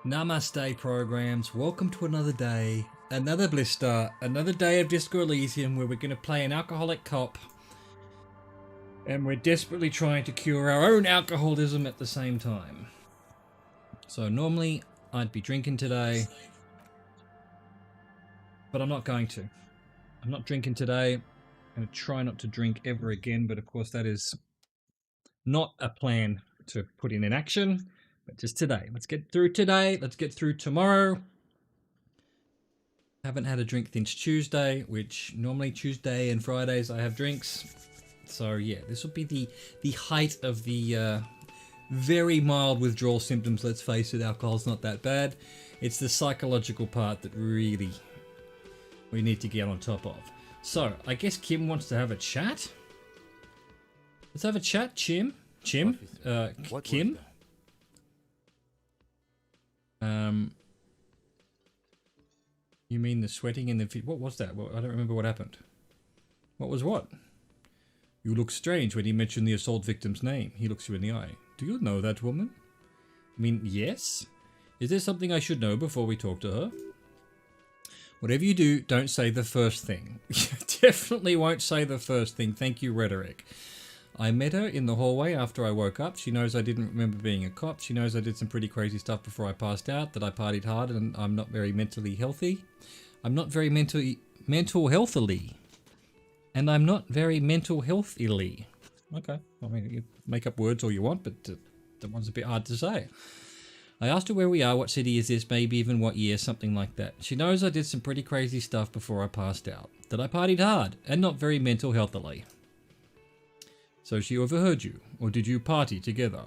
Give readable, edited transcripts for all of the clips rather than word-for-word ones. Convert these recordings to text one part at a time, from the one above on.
Namaste programs, welcome to another day, another blister, another day of Disco Elysium where we're going to play an alcoholic cop and we're desperately trying to cure our own alcoholism at the same time. So normally I'd be drinking today, but I'm not going to. I'm not drinking today. I'm going to try not to drink ever again, but of course that is not a plan to put in action. But just today. Let's get through today. Let's get through tomorrow. Haven't had a drink since Tuesday, which normally Tuesday and Fridays I have drinks. So yeah, this will be the height of the very mild withdrawal symptoms. Let's face it, alcohol's not that bad. It's the psychological part that really we need to get on top of. So I guess Kim wants to have a chat. Let's have a chat, Kim. Kim? You mean the sweating in the... What was that? Well, I don't remember what happened. What was what? You look strange when he mentioned the assault victim's name. He looks you in the eye. Do you know that woman? I mean, yes? Is there something I should know before we talk to her? Whatever you do, don't say the first thing. Definitely won't say the first thing. Thank you, rhetoric. I met her in the hallway after I woke up. She knows I didn't remember being a cop. She knows I did some pretty crazy stuff before I passed out, that I partied hard and I'm not very mentally healthy. I'm not very mental healthily. And I'm not very mental healthily. Okay, I mean, you make up words all you want, but that one's a bit hard to say. I asked her where we are, what city is this, maybe even what year, something like that. She knows I did some pretty crazy stuff before I passed out, that I partied hard and not very mental healthily. So she overheard you, or did you party together?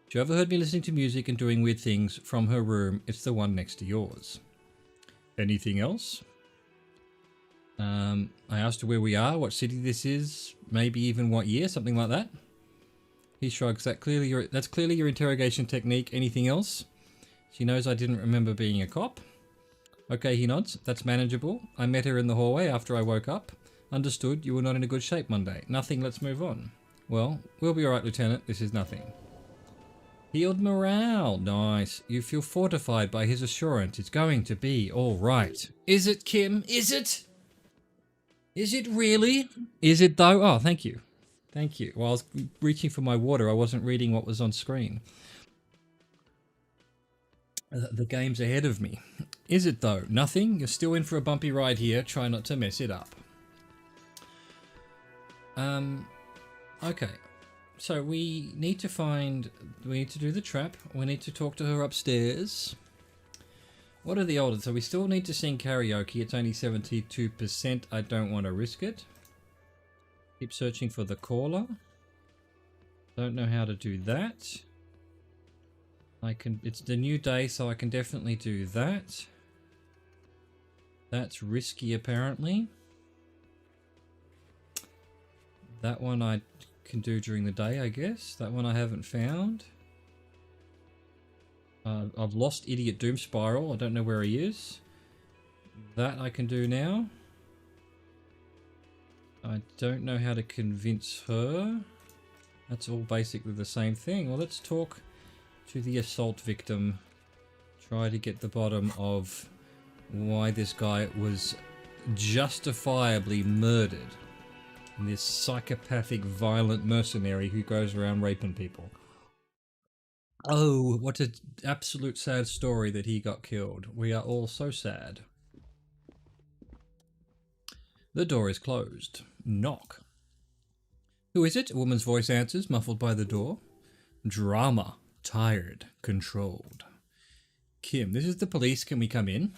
She overheard me listening to music and doing weird things from her room. It's the one next to yours. Anything else? I asked her where we are, what city this is, maybe even what year, something like that. He shrugs. That's clearly your interrogation technique. Anything else? She knows I didn't remember being a cop. Okay, he nods. That's manageable. I met her in the hallway after I woke up. Understood, you were not in a good shape Monday. Nothing, let's move on. Well, we'll be alright, Lieutenant. This is nothing. Healed morale. Nice. You feel fortified by his assurance. It's going to be alright. Is it, Kim? Is it? Is it really? Is it though? Oh, thank you. Thank you. While I was reaching for my water, I wasn't reading what was on screen. The game's ahead of me. Is it though? Nothing? You're still in for a bumpy ride here. Try not to mess it up. Okay, so we need to do the trap, we need to talk to her upstairs. What are the odds? So we still need to sing karaoke, it's only 72%, I don't want to risk it. Keep searching for the caller. Don't know how to do that. It's the new day, so I can definitely do that. That's risky apparently. That one I can do during the day, I guess. That one I haven't found. I've lost Idiot Doom Spiral. I don't know where he is. That I can do now. I don't know how to convince her. That's all basically the same thing. Well, let's talk to the assault victim. Try to get the bottom of why this guy was justifiably murdered. And this psychopathic, violent mercenary who goes around raping people. Oh, what an absolute sad story that he got killed. We are all so sad. The door is closed. Knock. Who is it? A woman's voice answers, muffled by the door. Drama. Tired. Controlled. Kim, this is the police. Can we come in?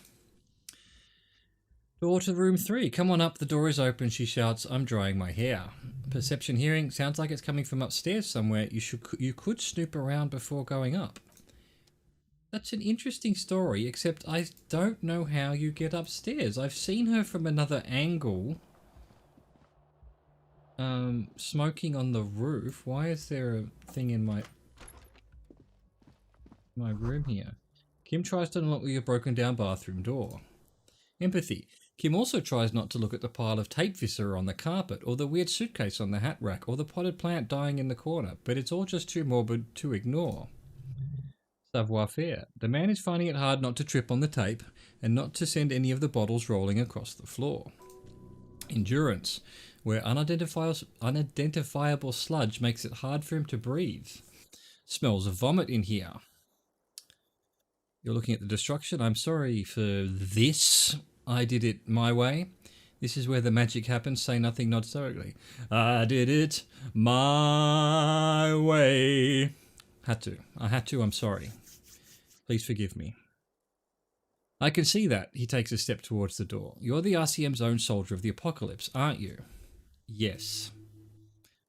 Door to room 3. Come on up. The door is open. She shouts, I'm drying my hair. Perception hearing. Sounds like it's coming from upstairs somewhere. You could snoop around before going up. That's an interesting story, except I don't know how you get upstairs. I've seen her from another angle. Smoking on the roof. Why is there a thing in my room here? Kim tries to unlock your broken down bathroom door. Empathy. Kim also tries not to look at the pile of tape viscera on the carpet, or the weird suitcase on the hat rack, or the potted plant dying in the corner, but it's all just too morbid to ignore. Savoir faire. The man is finding it hard not to trip on the tape and not to send any of the bottles rolling across the floor. Endurance, where unidentifiable sludge makes it hard for him to breathe. Smells of vomit in here. You're looking at the destruction. I'm sorry for this. I did it my way. This is where the magic happens. Say nothing, nod stoically. I did it my way. Had to. I had to. I'm sorry. Please forgive me. I can see that. He takes a step towards the door. You're the RCM's own soldier of the apocalypse, aren't you? Yes.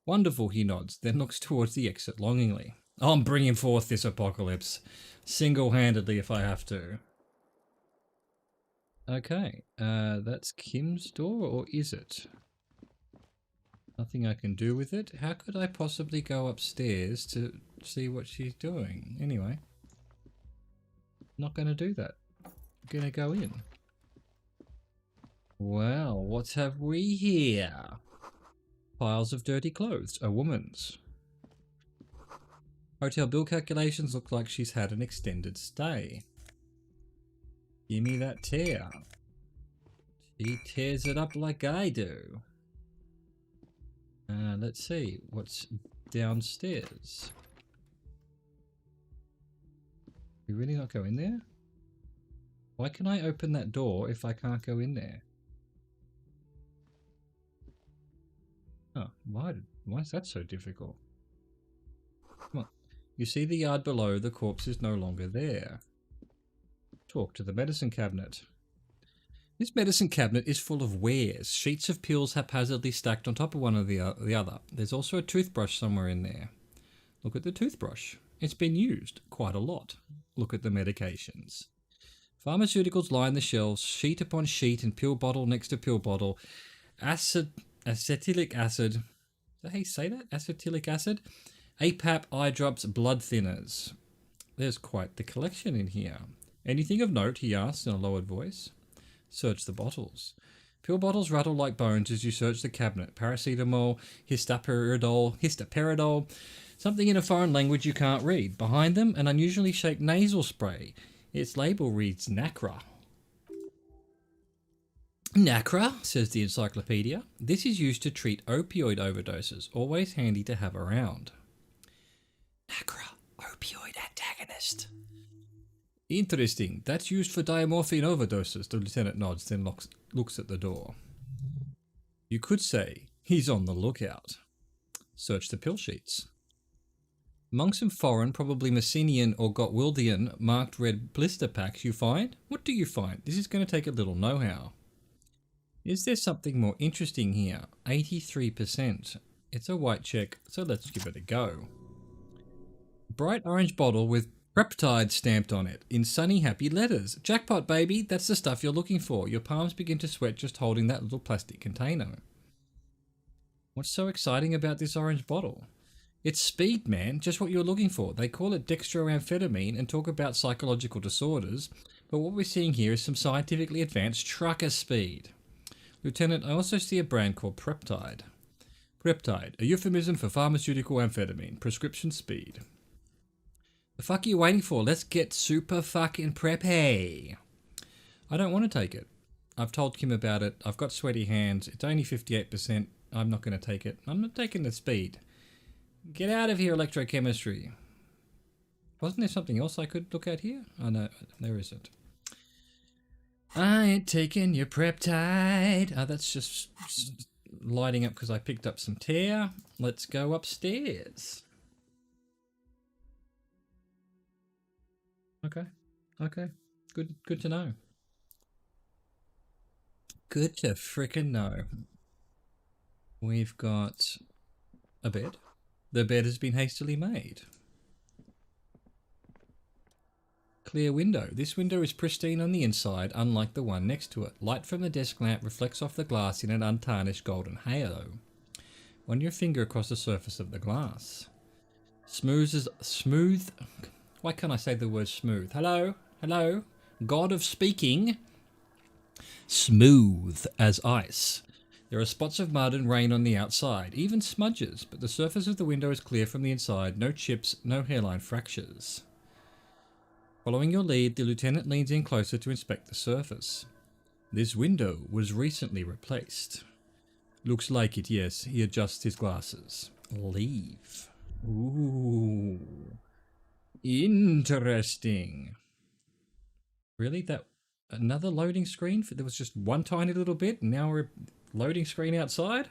Wonderful, he nods, then looks towards the exit longingly. I'm bringing forth this apocalypse. Single-handedly if I have to. Okay, that's Kim's door, or is it? Nothing I can do with it? How could I possibly go upstairs to see what she's doing? Anyway. Not going to do that. I'm going to go in. Well, what have we here? Piles of dirty clothes. A woman's. Hotel bill calculations look like she's had an extended stay. Gimme that tear. She tears it up like I do. Let's see. What's downstairs? You really not go in there? Why can I open that door if I can't go in there? Oh, why is that so difficult? Come on. You see the yard below, the corpse is no longer there. Talk to the medicine cabinet. This medicine cabinet is full of wares, sheets of pills haphazardly stacked on top of one of the other. There's also a toothbrush somewhere in there. Look at the toothbrush. It's been used quite a lot. Look at the medications. Pharmaceuticals line the shelves, sheet upon sheet and pill bottle next to pill bottle. Acetylic acid. Is that how you say that? Acetylic acid? APAP, eye drops, blood thinners. There's quite the collection in here. Anything of note, he asks in a lowered voice. Search the bottles. Pill bottles rattle like bones as you search the cabinet. Paracetamol, histoperidol, something in a foreign language you can't read. Behind them, an unusually shaped nasal spray. Its label reads Nacra. Nacra, says the encyclopedia. This is used to treat opioid overdoses, always handy to have around. Nacra, opioid antagonist. Interesting. That's used for diamorphine overdoses, the lieutenant nods, then looks at the door. You could say he's on the lookout. Search the pill sheets. Among some foreign, probably Messenian or Gottwildian marked red blister packs you find? What do you find? This is going to take a little know-how. Is there something more interesting here? 83%. It's a white check, so let's give it a go. Bright orange bottle with Peptide stamped on it, in sunny, happy letters. Jackpot, baby, that's the stuff you're looking for. Your palms begin to sweat just holding that little plastic container. What's so exciting about this orange bottle? It's speed, man, just what you're looking for. They call it dextroamphetamine and talk about psychological disorders, but what we're seeing here is some scientifically advanced trucker speed. Lieutenant, I also see a brand called Peptide. Peptide, a euphemism for pharmaceutical amphetamine, prescription speed. The fuck are you waiting for? Let's get super fucking preppy. I don't want to take it. I've told Kim about it. I've got sweaty hands. It's only 58%. I'm not going to take it. I'm not taking the speed. Get out of here, electrochemistry. Wasn't there something else I could look at here? Oh no, there isn't. I ain't taking your Peptide. Oh, that's just lighting up because I picked up some tear. Let's go upstairs. Okay. Good to know. Good to frickin' know. We've got a bed. The bed has been hastily made. Clear window. This window is pristine on the inside, unlike the one next to it. Light from the desk lamp reflects off the glass in an untarnished golden halo. Run your finger across the surface of the glass. Smooth. Why can't I say the word smooth? Hello? God of speaking. Smooth as ice. There are spots of mud and rain on the outside, even smudges, but the surface of the window is clear from the inside, no chips, no hairline fractures. Following your lead, the lieutenant leans in closer to inspect the surface. This window was recently replaced. Looks like it, yes. He adjusts his glasses. Leave. Ooh. Interesting. Really? That another loading screen? There was just one tiny little bit, and now we're loading screen outside?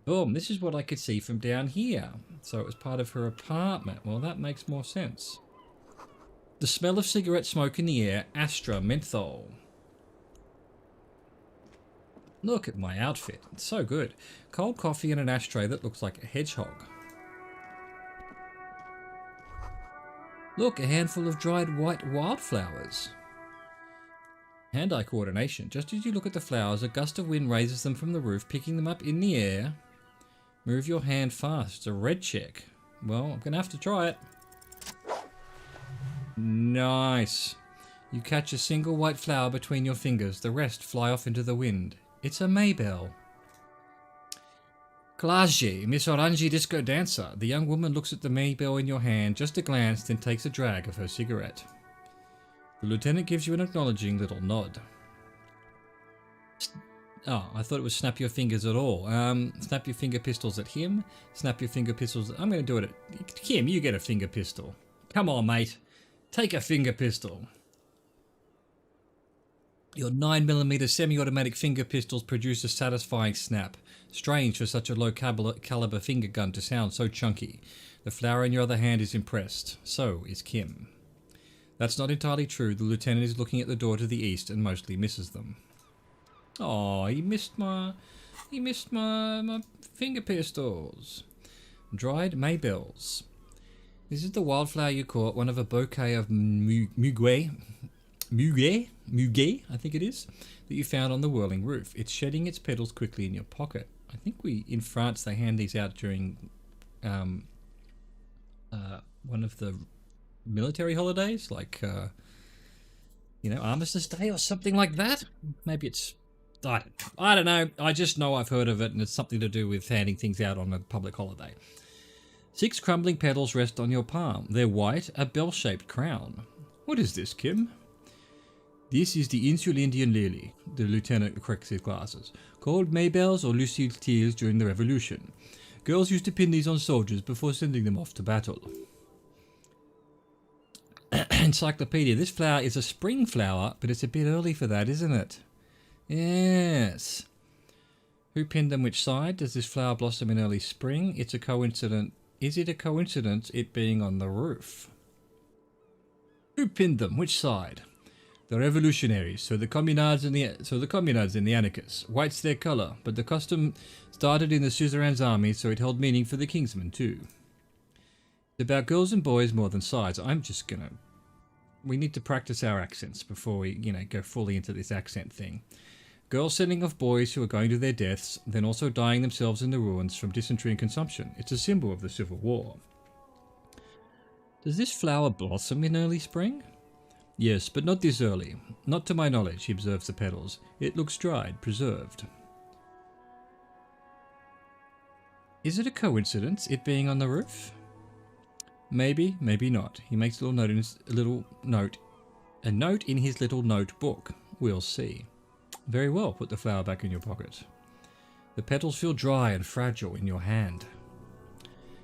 Boom, this is what I could see from down here. So it was part of her apartment. Well, that makes more sense. The smell of cigarette smoke in the air, Astra menthol. Look at my outfit. It's so good. Cold coffee and an ashtray that looks like a hedgehog. Look, a handful of dried white wildflowers. Hand-eye coordination. Just as you look at the flowers, a gust of wind raises them from the roof, picking them up in the air. Move your hand fast. It's a red check. Well, I'm going to have to try it. Nice. You catch a single white flower between your fingers. The rest fly off into the wind. It's a Maybell. Klage, Miss Orange Disco Dancer. The young woman looks at the Maybell in your hand, just a glance, then takes a drag of her cigarette. The lieutenant gives you an acknowledging little nod. Oh, I thought it was snap your fingers at all. Snap your finger pistols at him. Snap your finger pistols. I'm going to do it at Kim. You get a finger pistol. Come on, mate. Take a finger pistol. Your 9mm semi-automatic finger pistols produce a satisfying snap. Strange for such a low caliber finger gun to sound so chunky. The flower in your other hand is impressed. So is Kim. That's not entirely true. The lieutenant is looking at the door to the east and mostly misses them. Oh, he missed my finger pistols. Dried Maybells. This is the wildflower you caught, one of a bouquet of muguet, I think it is, that you found on the whirling roof. It's shedding its petals quickly in your pocket. I think in France they hand these out during one of the military holidays, like Armistice Day or something like that. Maybe it's I don't know. I just know I've heard of it, and it's something to do with handing things out on a public holiday. 6 crumbling petals rest on your palm. They're white, a bell-shaped crown. What is this, Kim? This is the insular Indian lily. The lieutenant corrects his glasses. Called Maybells or Lucille Teals during the Revolution. Girls used to pin these on soldiers before sending them off to battle. Encyclopedia. This flower is a spring flower, but it's a bit early for that, isn't it? Yes. Who pinned them which side? Does this flower blossom in early spring? It's a coincidence. Is it a coincidence it being on the roof? Who pinned them? Which side? The revolutionaries, so the communards and the anarchists. White's their colour, but the custom started in the suzerain's army, so it held meaning for the kingsmen too. It's about girls and boys more than size. We need to practice our accents before we, go fully into this accent thing. Girls sending off boys who are going to their deaths, then also dying themselves in the ruins from dysentery and consumption. It's a symbol of the Civil War. Does this flower blossom in early spring? Yes, but not this early. Not to my knowledge, he observes the petals. It looks dried, preserved. Is it a coincidence, it being on the roof? Maybe, maybe not. He makes a note in his little notebook. We'll see. Very well, put the flower back in your pocket. The petals feel dry and fragile in your hand.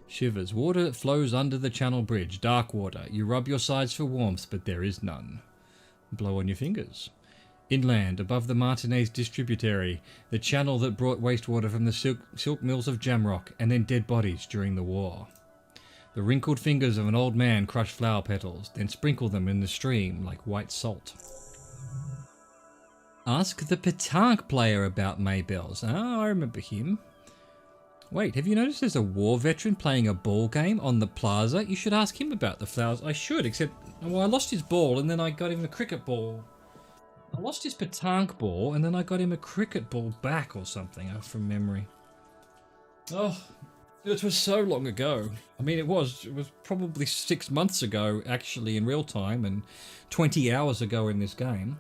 Shivers. Water flows under the channel bridge. Dark water. You rub your sides for warmth, but there is none. Blow on your fingers. Inland, above the Martinez distributary, the channel that brought wastewater from the silk mills of Jamrock, and then dead bodies during the war. The wrinkled fingers of an old man crush flower petals, then sprinkle them in the stream like white salt. Ask the petanque player about Maybells. Oh, I remember him. Wait, have you noticed there's a war veteran playing a ball game on the plaza? You should ask him about the flowers. I should, except, well, I lost his ball and then I got him a cricket ball. I lost his petanque ball and then I got him a cricket ball back or something from memory. Oh, it was so long ago. I mean, it was probably 6 months ago, actually, in real time, and 20 hours ago in this game.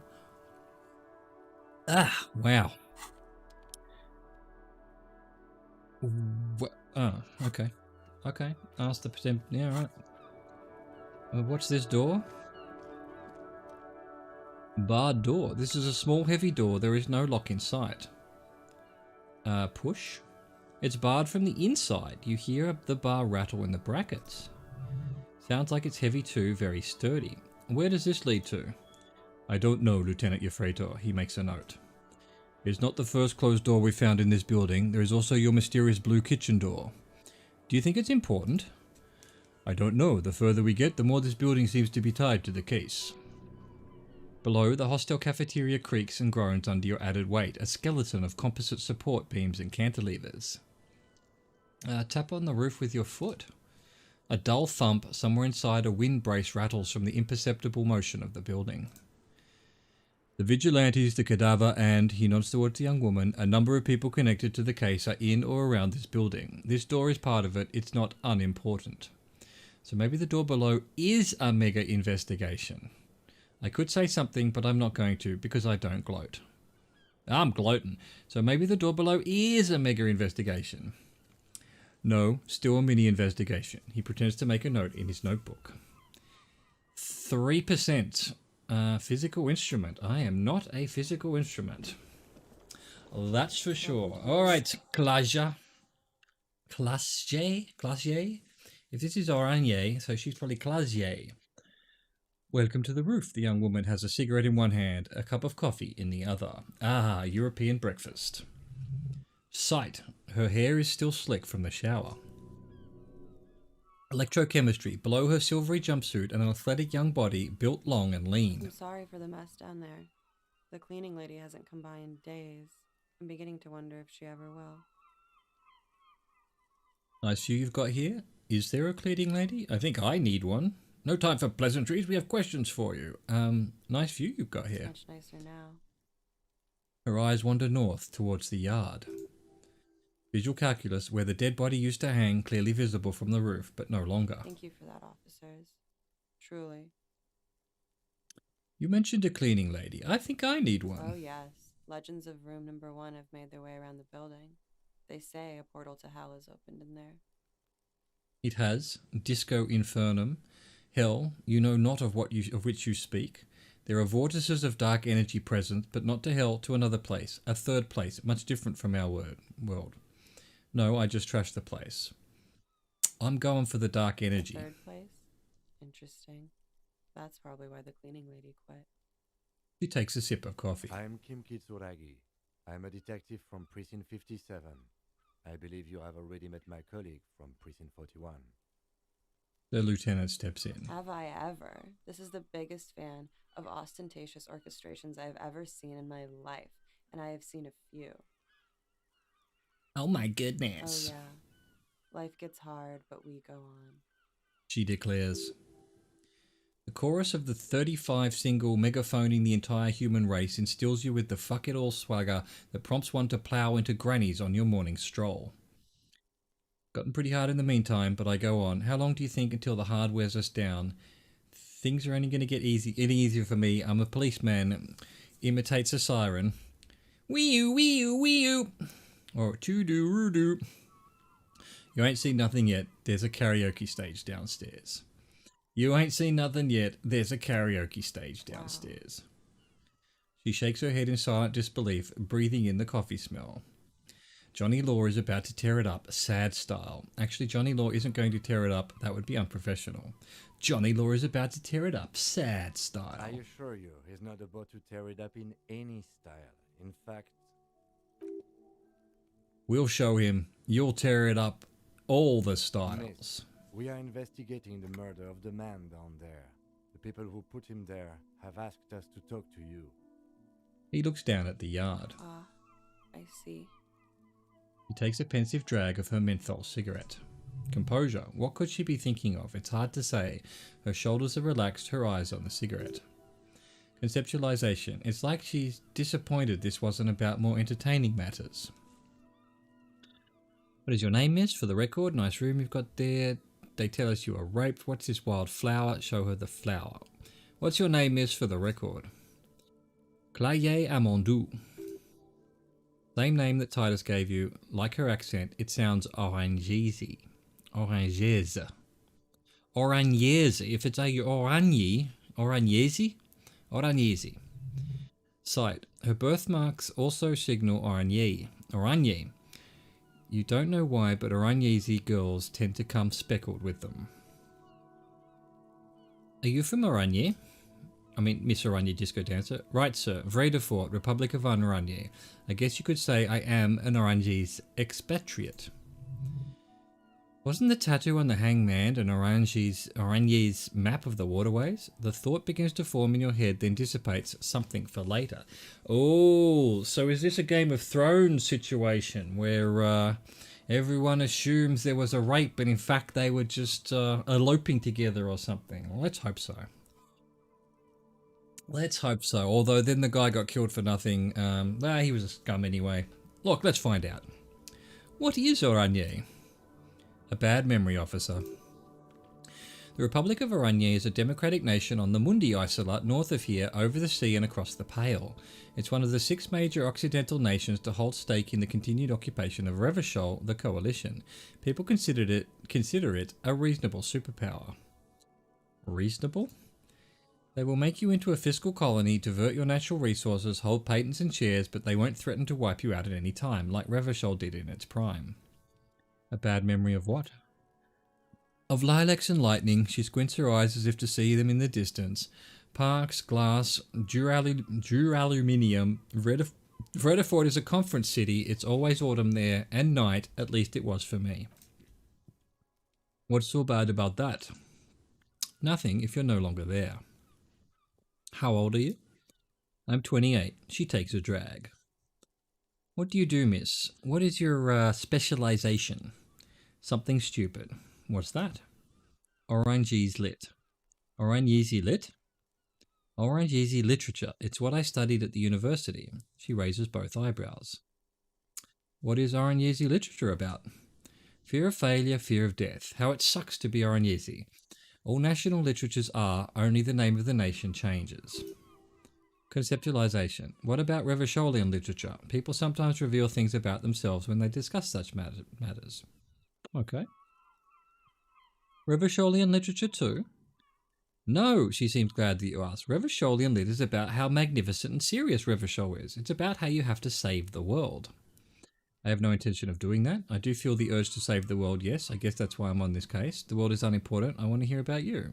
Ah, wow. Oh, okay. Okay. Ask the pretend. Yeah, right. What's this door? Barred door. This is a small, heavy door. There is no lock in sight. Push. It's barred from the inside. You hear the bar rattle in the brackets. Sounds like it's heavy too, very sturdy. Where does this lead to? I don't know, Lieutenant Yefretor. He makes a note. It's not the first closed door we found in this building. There is also your mysterious blue kitchen door. Do you think it's important? I don't know. The further we get, the more this building seems to be tied to the case. Below, the hostel cafeteria creaks and groans under your added weight, a skeleton of composite support beams and cantilevers. Tap on the roof with your foot. A dull thump somewhere inside a wind brace rattles from the imperceptible motion of the building. The vigilantes, the cadaver, and, he nods towards the young woman, a number of people connected to the case are in or around this building. This door is part of it. It's not unimportant. So maybe the door below is a mega investigation. I could say something, but I'm not going to because I don't gloat. I'm gloating. So maybe the door below is a mega investigation. No, still a mini investigation. He pretends to make a note in his notebook. 3%. Physical instrument. I am not a physical instrument. That's for sure. All right, Klaja. Klasje? If this is Oranje, so she's probably Klasje. Welcome to the roof. The young woman has a cigarette in one hand, a cup of coffee in the other. Ah, European breakfast. Sight. Her hair is still slick from the shower. Electrochemistry. Below her silvery jumpsuit, an athletic young body, built long and lean. I'm sorry for the mess down there. The cleaning lady hasn't come by in days. I'm beginning to wonder if she ever will. Nice view you've got here. Is there a cleaning lady? I think I need one. No time for pleasantries. We have questions for you. Nice view you've got here. It's much nicer now. Her eyes wander north towards the yard. Visual calculus, where the dead body used to hang, clearly visible from the roof, but no longer. Thank you for that, officers. Truly. You mentioned a cleaning lady. I think I need one. Oh yes. Legends of room number 1 have made their way around the building. They say a portal to hell is opened in there. It has. Disco infernum. Hell, you know not of which you speak. There are vortices of dark energy present, but not to hell, to another place. A third place, much different from our world. No, I just trashed the place. I'm going for the dark energy. A third place? Interesting. That's probably why the cleaning lady quit. She takes a sip of coffee. I'm Kim Kitsuragi. I'm a detective from Precinct 57. I believe you have already met my colleague from Precinct 41. The lieutenant steps in. Have I ever? This is the biggest fan of ostentatious orchestrations I have ever seen in my life, and I have seen a few. Oh my goodness. Oh yeah. Life gets hard, but we go on. She declares. The chorus of the 35 single megaphoning the entire human race instills you with the fuck it all swagger that prompts one to plow into grannies on your morning stroll. Gotten pretty hard in the meantime, but I go on. How long do you think until the hard wears us down? Things are only going to get any easier for me. I'm a policeman. Imitates a siren. Wee-oo, wee-oo, wee-oo. Or choo-doo-roo-doo. You ain't seen nothing yet. There's a karaoke stage downstairs. You ain't seen nothing yet. There's a karaoke stage downstairs. Wow. She shakes her head in silent disbelief, breathing in the coffee smell. Johnny Law is about to tear it up, sad style. Actually, Johnny Law isn't going to tear it up. That would be unprofessional. Johnny Law is about to tear it up, sad style. I assure you, he's not about to tear it up in any style. In fact... We'll show him. You'll tear it up all the styles. Miss, we are investigating the murder of the man down there. The people who put him there have asked us to talk to you. He looks down at the yard. Ah, I see. She takes a pensive drag of her menthol cigarette. Composure. What could she be thinking of? It's hard to say. Her shoulders are relaxed, her eyes on the cigarette. Conceptualization. It's like she's disappointed this wasn't about more entertaining matters. What is your name, miss? For the record, nice room you've got there. They tell us you were raped. What's this wild flower? Show her the flower. What's your name, miss? For the record. Claye Amandou. Same name that Titus gave you. Like her accent, it sounds orangese. Orangese. Orangese. If it's a orange, orangese. Orangese. Site. Her birthmarks also signal Oranje. Oranje. You don't know why, but Orangesi girls tend to come speckled with them. Are you from Oranje? I mean, Miss Oranje Disco Dancer. Right, sir. Vredefort, Republic of Oranje. I guess you could say I am an Orange's expatriate. Wasn't the tattoo on the hangman an Oranje's map of the waterways? The thought begins to form in your head, then dissipates. Something for later. Oh, so is this a Game of Thrones situation where everyone assumes there was a rape, but in fact they were just eloping together or something? Well, let's hope so. Let's hope so. Although then the guy got killed for nothing. He was a scum anyway. Look, let's find out. What is Oranje? A bad memory, officer. The Republic of Oranje is a democratic nation on the Mundi Isola, north of here, over the sea and across the Pale. It's one of the 6 major Occidental nations to hold stake in the continued occupation of Revachol, the coalition. People consider it a reasonable superpower. Reasonable? They will make you into a fiscal colony, divert your natural resources, hold patents and shares, but they won't threaten to wipe you out at any time, like Revachol did in its prime. A bad memory of what? Of lilacs and lightning. She squints her eyes as if to see them in the distance. Parks, glass, duraluminium. Vredefort is a conference city. It's always autumn there, and night, at least it was for me. What's so bad about that? Nothing if you're no longer there. How old are you? I'm 28. She takes a drag. What do you do, miss? What is your specialization? Something stupid. What's that? Orangese lit. Orangese lit? Orangese literature. It's what I studied at the university. She raises both eyebrows. What is Orangese literature about? Fear of failure, fear of death. How it sucks to be Orangese. All national literatures are, only the name of the nation changes. Conceptualization. What about Revacholian literature? People sometimes reveal things about themselves when they discuss such matters. Okay. Revacholian literature too? No, she seems glad that you asked. Revacholian lit is about how magnificent and serious Revachol is. It's about how you have to save the world. I have no intention of doing that. I do feel the urge to save the world, yes. I guess that's why I'm on this case. The world is unimportant. I want to hear about you.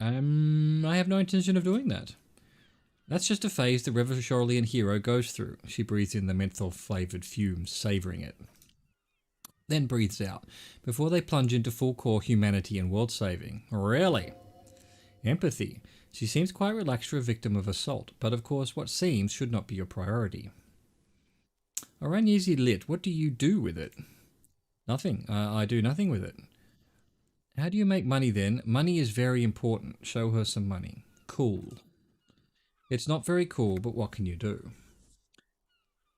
I have no intention of doing that. That's just a phase the Revacholian hero goes through. She breathes in the menthol-flavoured fumes, savouring it. Then breathes out, before they plunge into full-core humanity and world-saving. Really? Empathy. She seems quite relaxed for a victim of assault, but of course what seems should not be your priority. Orangese lit, what do you do with it? Nothing. I do nothing with it. How do you make money then? Money is very important. Show her some money. Cool. It's not very cool, but what can you do?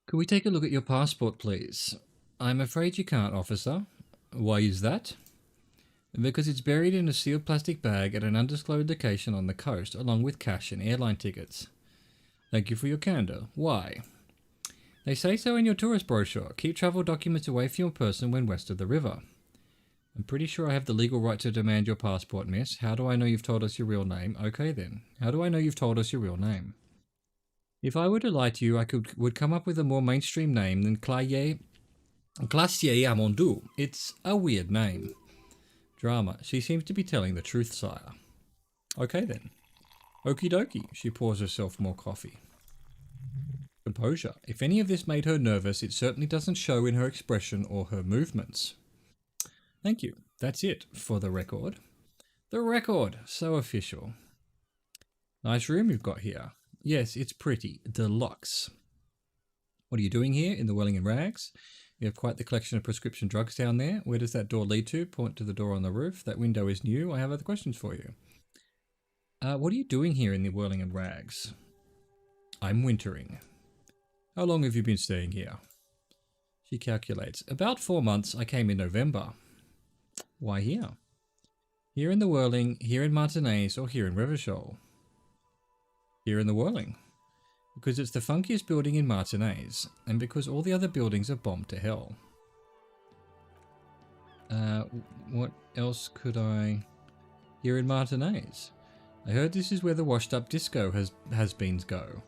Could we take a look at your passport, please? I'm afraid you can't, officer. Why is that? Because it's buried in a sealed plastic bag at an undisclosed location on the coast, along with cash and airline tickets. Thank you for your candor. Why? They say so in your tourist brochure. Keep travel documents away from your person when west of the river. I'm pretty sure I have the legal right to demand your passport, miss. How do I know you've told us your real name? Okay then. How do I know you've told us your real name? If I were to lie to you, I would come up with a more mainstream name than Glacier Amondou. It's a weird name. Drama. She seems to be telling the truth, sire. Okay then. Okie dokie. She pours herself more coffee. Composure. If any of this made her nervous, it certainly doesn't show in her expression or her movements. Thank you. That's it for the record. The record. So official. Nice room you've got here. Yes, it's pretty. Deluxe. What are you doing here in the Welling and Rags? You have quite the collection of prescription drugs down there. Where does that door lead to? Point to the door on the roof. That window is new. I have other questions for you. What are you doing here in the Whirling and Rags? I'm wintering. How long have you been staying here? She calculates. About 4 months. I came in November. Why here? Here in the Whirling, here in Martinez, or here in Revachol? Here in the Whirling. Because it's the funkiest building in Martinez, and because all the other buildings are bombed to hell. What else could I... Here in Martinez. I heard this is where the washed-up disco has-beens go.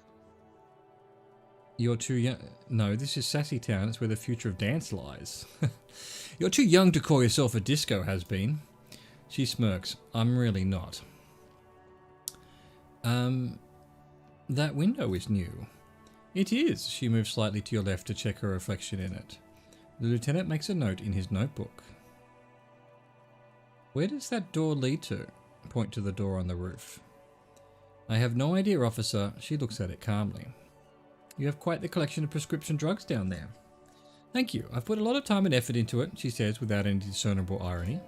You're too young. No, this is Sassy Town. It's where the future of dance lies. You're too young to call yourself a disco has-been. She smirks. I'm really not. That window is new. It is. She moves slightly to your left to check her reflection in it. The lieutenant makes a note in his notebook. Where does that door lead to? Point to the door on the roof. I have no idea, officer. She looks at it calmly. You have quite the collection of prescription drugs down there. Thank you. I've put a lot of time and effort into it, she says without any discernible irony.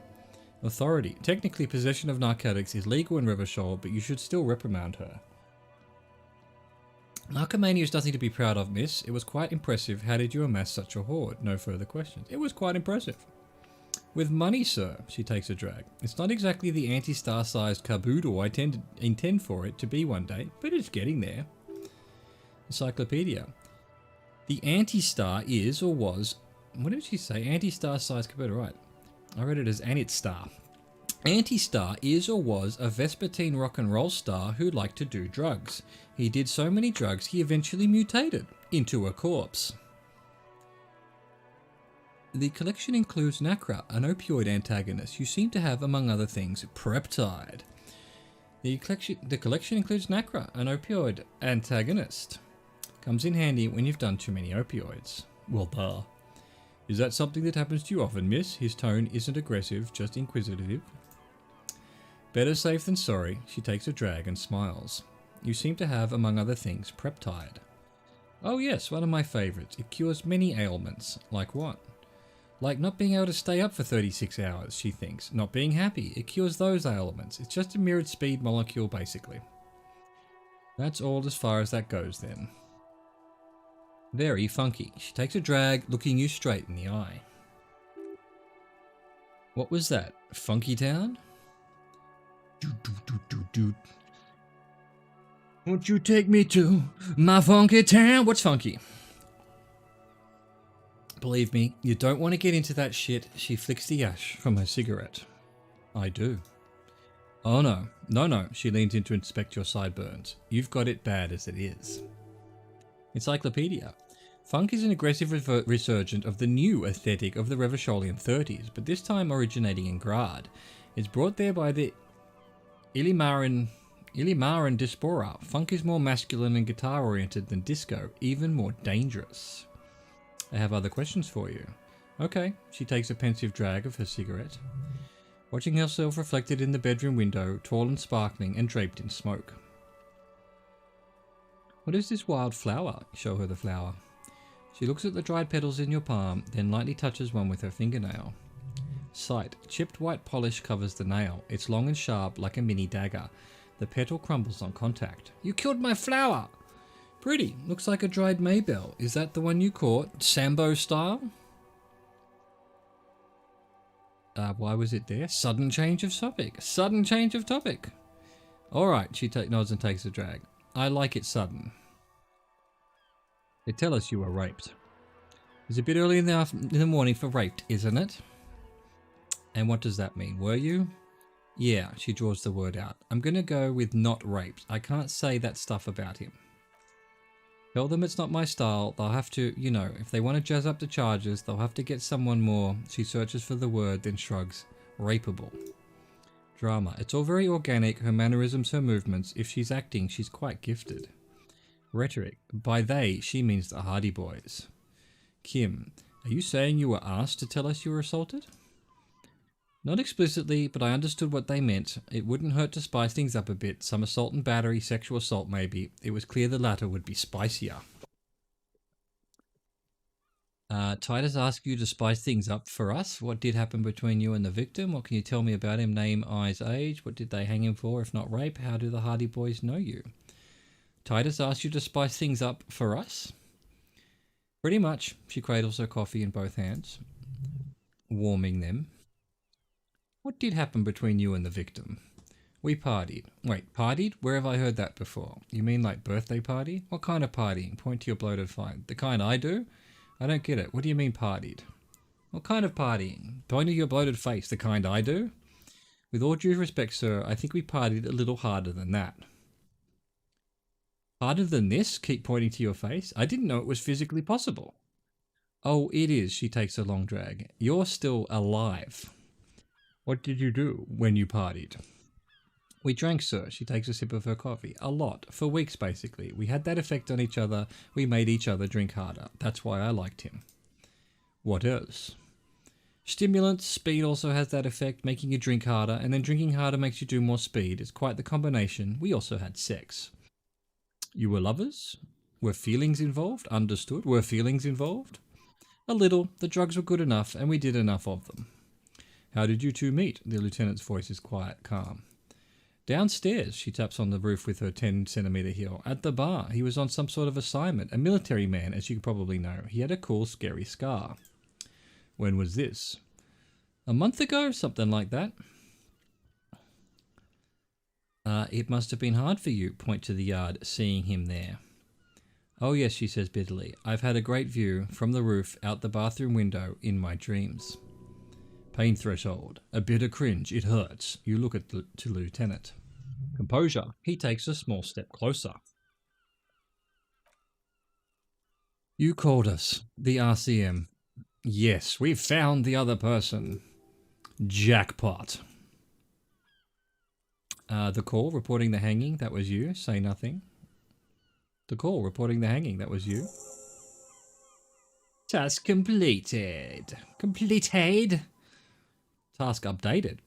Authority. Technically, possession of narcotics is legal in Rivershore, but you should still reprimand her. Narcomania is nothing to be proud of, miss. It was quite impressive. How did you amass such a hoard? No further questions. It was quite impressive. With money, sir, she takes a drag. It's not exactly the anti-star-sized caboodle I intend for it to be one day, but it's getting there. Encyclopedia. The anti-star is, or was... What did she say? Anti-star-sized caboodle, right. I read it as Anit-star. Anti-star is or was a Vespertine rock and roll star who liked to do drugs. He did so many drugs he eventually mutated into a corpse. The collection includes Nacra, an opioid antagonist. You seem to have, among other things, Preptide. The collection includes Nacra, an opioid antagonist. Comes in handy when you've done too many opioids. Well, duh. Is that something that happens to you often, miss? His tone isn't aggressive, just inquisitive. Better safe than sorry. She takes a drag and smiles. You seem to have, among other things, Preptide. Oh yes, one of my favourites. It cures many ailments. Like what? Like not being able to stay up for 36 hours, she thinks. Not being happy. It cures those ailments. It's just a mirrored speed molecule, basically. That's all as far as that goes, then. Very funky. She takes a drag, looking you straight in the eye. What was that? Funky Town? Won't you take me to my funky town? What's funky? Believe me, you don't want to get into that shit. She flicks the ash from her cigarette. I do. Oh no. No. She leans in to inspect your sideburns. You've got it bad as it is. Encyclopedia. Funk is an aggressive resurgent of the new aesthetic of the Revacholian 30s, but this time originating in Grad. It's brought there by the Illimaran diaspora. Funk is more masculine and guitar-oriented than disco, even more dangerous. I have other questions for you. Okay, she takes a pensive drag of her cigarette. Watching herself reflected in the bedroom window, tall and sparkling and draped in smoke. What is this wild flower? Show her the flower. She looks at the dried petals in your palm, then lightly touches one with her fingernail. Sight. Chipped white polish covers the nail. It's long and sharp like a mini dagger. The petal crumbles on contact. You killed my flower! Pretty. Looks like a dried maybell. Is that the one you caught? Sambo style? Why was it there? Sudden change of topic. Sudden change of topic. Alright, she nods and takes a drag. I like it sudden. They tell us you were raped. It's a bit early in the morning for raped, isn't it? And what does that mean? Were you? Yeah, she draws the word out. I'm going to go with not raped. I can't say that stuff about him. Tell them it's not my style. They'll have to, you know, if they want to jazz up the charges, they'll have to get someone more. She searches for the word, then shrugs. Rapeable. Drama. It's all very organic, her mannerisms, her movements. If she's acting, she's quite gifted. Rhetoric. By they, she means the Hardy Boys. Kim. Are you saying you were asked to tell us you were assaulted? Not explicitly, but I understood what they meant. It wouldn't hurt to spice things up a bit. Some assault and battery, sexual assault maybe. It was clear the latter would be spicier. Titus asked you to spice things up for us. What did happen between you and the victim? What can you tell me about him? Name, eyes, age. What did they hang him for, if not rape? How do the Hardy Boys know you? Titus asked you to spice things up for us? Pretty much. She cradles her coffee in both hands, warming them. What did happen between you and the victim? We partied. Wait, partied? Where have I heard that before? You mean like birthday party? What kind of partying? Point to your bloated find. The kind I do? I don't get it. What do you mean partied? What kind of partying? Point to your bloated face. The kind I do? With all due respect, sir, I think we partied a little harder than that. Harder than this? Keep pointing to your face. I didn't know it was physically possible. Oh, it is, she takes a long drag. You're still alive. What did you do when you partied? We drank, sir. She takes a sip of her coffee. A lot. For weeks, basically. We had that effect on each other. We made each other drink harder. That's why I liked him. What else? Stimulants. Speed also has that effect, making you drink harder, and then drinking harder makes you do more speed. It's quite the combination. We also had sex. You were lovers? Were feelings involved? Understood. Were feelings involved? A little. The drugs were good enough, and we did enough of them. How did you two meet? The lieutenant's voice is quiet, calm. Downstairs, she taps on the roof with her 10-centimetre heel. At the bar, he was on some sort of assignment. A military man, as you probably know. He had a cool, scary scar. When was this? A month ago? Something like that. It must have been hard for you, point to the yard, seeing him there. Oh yes, she says bitterly. I've had a great view from the roof out the bathroom window in my dreams. Pain threshold. A bitter cringe. It hurts. You look at the lieutenant. Composure. He takes a small step closer. You called us. The RCM. Yes, we found the other person. Jackpot. The call reporting the hanging. That was you. Say nothing. The call reporting the hanging. That was you. Task completed. Completed. Task updated.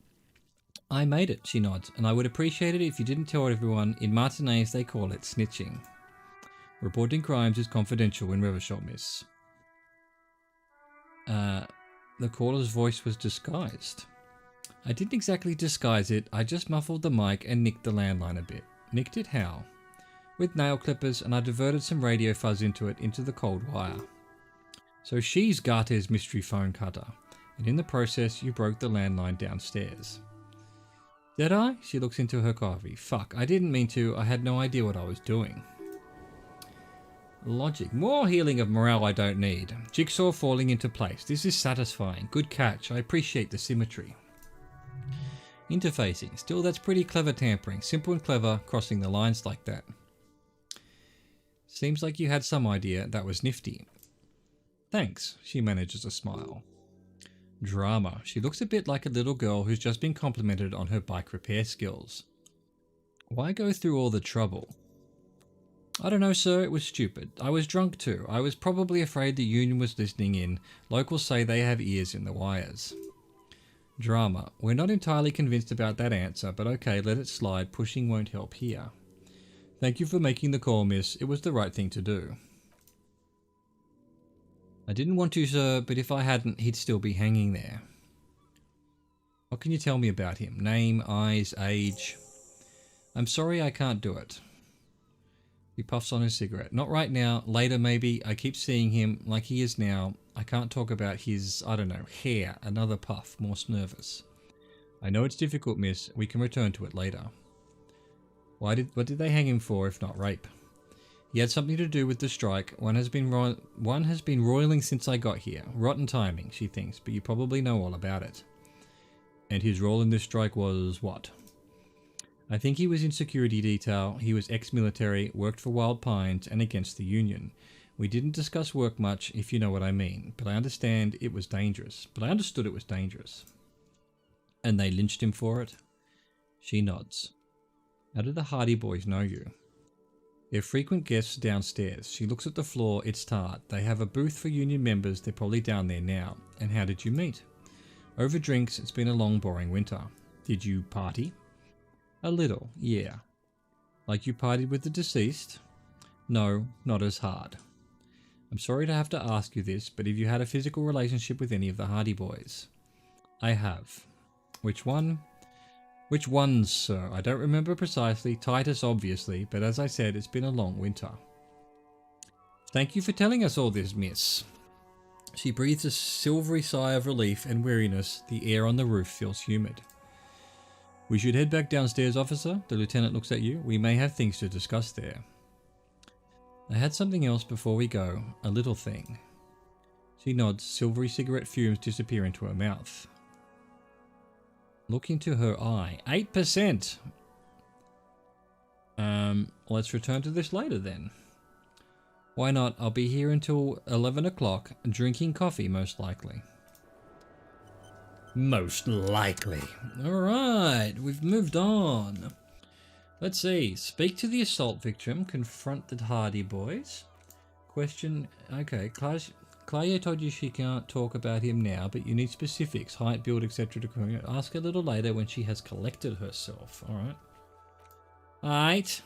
I made it, she nods, and I would appreciate it if you didn't tell everyone. In Martinez, they call it snitching. Reporting crimes is confidential in Rivershot, miss. The caller's voice was disguised. I didn't exactly disguise it. I just muffled the mic and nicked the landline a bit. Nicked it how? With nail clippers, and I diverted some radio fuzz into it, into the cold wire. So she's Garte's mystery phone cutter, and in the process you broke the landline downstairs. Did I? She looks into her coffee. Fuck, I didn't mean to. I had no idea what I was doing. Logic. More healing of morale I don't need. Jigsaw falling into place. This is satisfying. Good catch. I appreciate the symmetry. Interfacing. Still, that's pretty clever tampering. Simple and clever, crossing the lines like that. Seems like you had some idea. That was nifty. Thanks. She manages a smile. Drama. She looks a bit like a little girl who's just been complimented on her bike repair skills. Why go through all the trouble? I don't know, sir. It was stupid. I was drunk too. I was probably afraid the union was listening in. Locals say they have ears in the wires. Drama. We're not entirely convinced about that answer, but okay, let it slide. Pushing won't help here. Thank you for making the call, miss. It was the right thing to do. I didn't want to, sir, but if I hadn't, he'd still be hanging there. What can you tell me about him? Name, eyes, age? I'm sorry I can't do it. He puffs on his cigarette. Not right now. Later, maybe. I keep seeing him like he is now. I can't talk about his, I don't know, hair. Another puff, more nervous. I know it's difficult, miss. We can return to it later. What did they hang him for, if not rape? He had something to do with the strike. One has been roiling since I got here. Rotten timing, she thinks, but you probably know all about it. And his role in this strike was what? I think he was in security detail. He was ex-military, worked for Wild Pines and against the Union. We didn't discuss work much, if you know what I mean, but I understand it was dangerous. But I understood it was dangerous. And they lynched him for it? She nods. How did the Hardy Boys know you? They're frequent guests downstairs. She looks at the floor. It's tarred. They have a booth for union members. They're probably down there now. And how did you meet? Over drinks. It's been a long, boring winter. Did you party? A little, yeah. Like you partied with the deceased? No, not as hard. I'm sorry to have to ask you this, but have you had a physical relationship with any of the Hardy Boys? I have. Which one? Which ones, sir? I don't remember precisely. Titus, obviously, but as I said, it's been a long winter. Thank you for telling us all this, miss. She breathes a silvery sigh of relief and weariness. The air on the roof feels humid. We should head back downstairs, officer. The lieutenant looks at you. We may have things to discuss there. I had something else before we go. A little thing. She nods. Silvery cigarette fumes disappear into her mouth. Look into her eye. 8%. Let's return to this later then. Why not? I'll be here until 11 o'clock, drinking coffee most likely. Most likely. Alright, we've moved on. Let's see. Speak to the assault victim. Confront the Hardy Boys. Question. Okay, Claudia told you she can't talk about him now, but you need specifics, height, build, etc. to ask a little later when she has collected herself. Alright.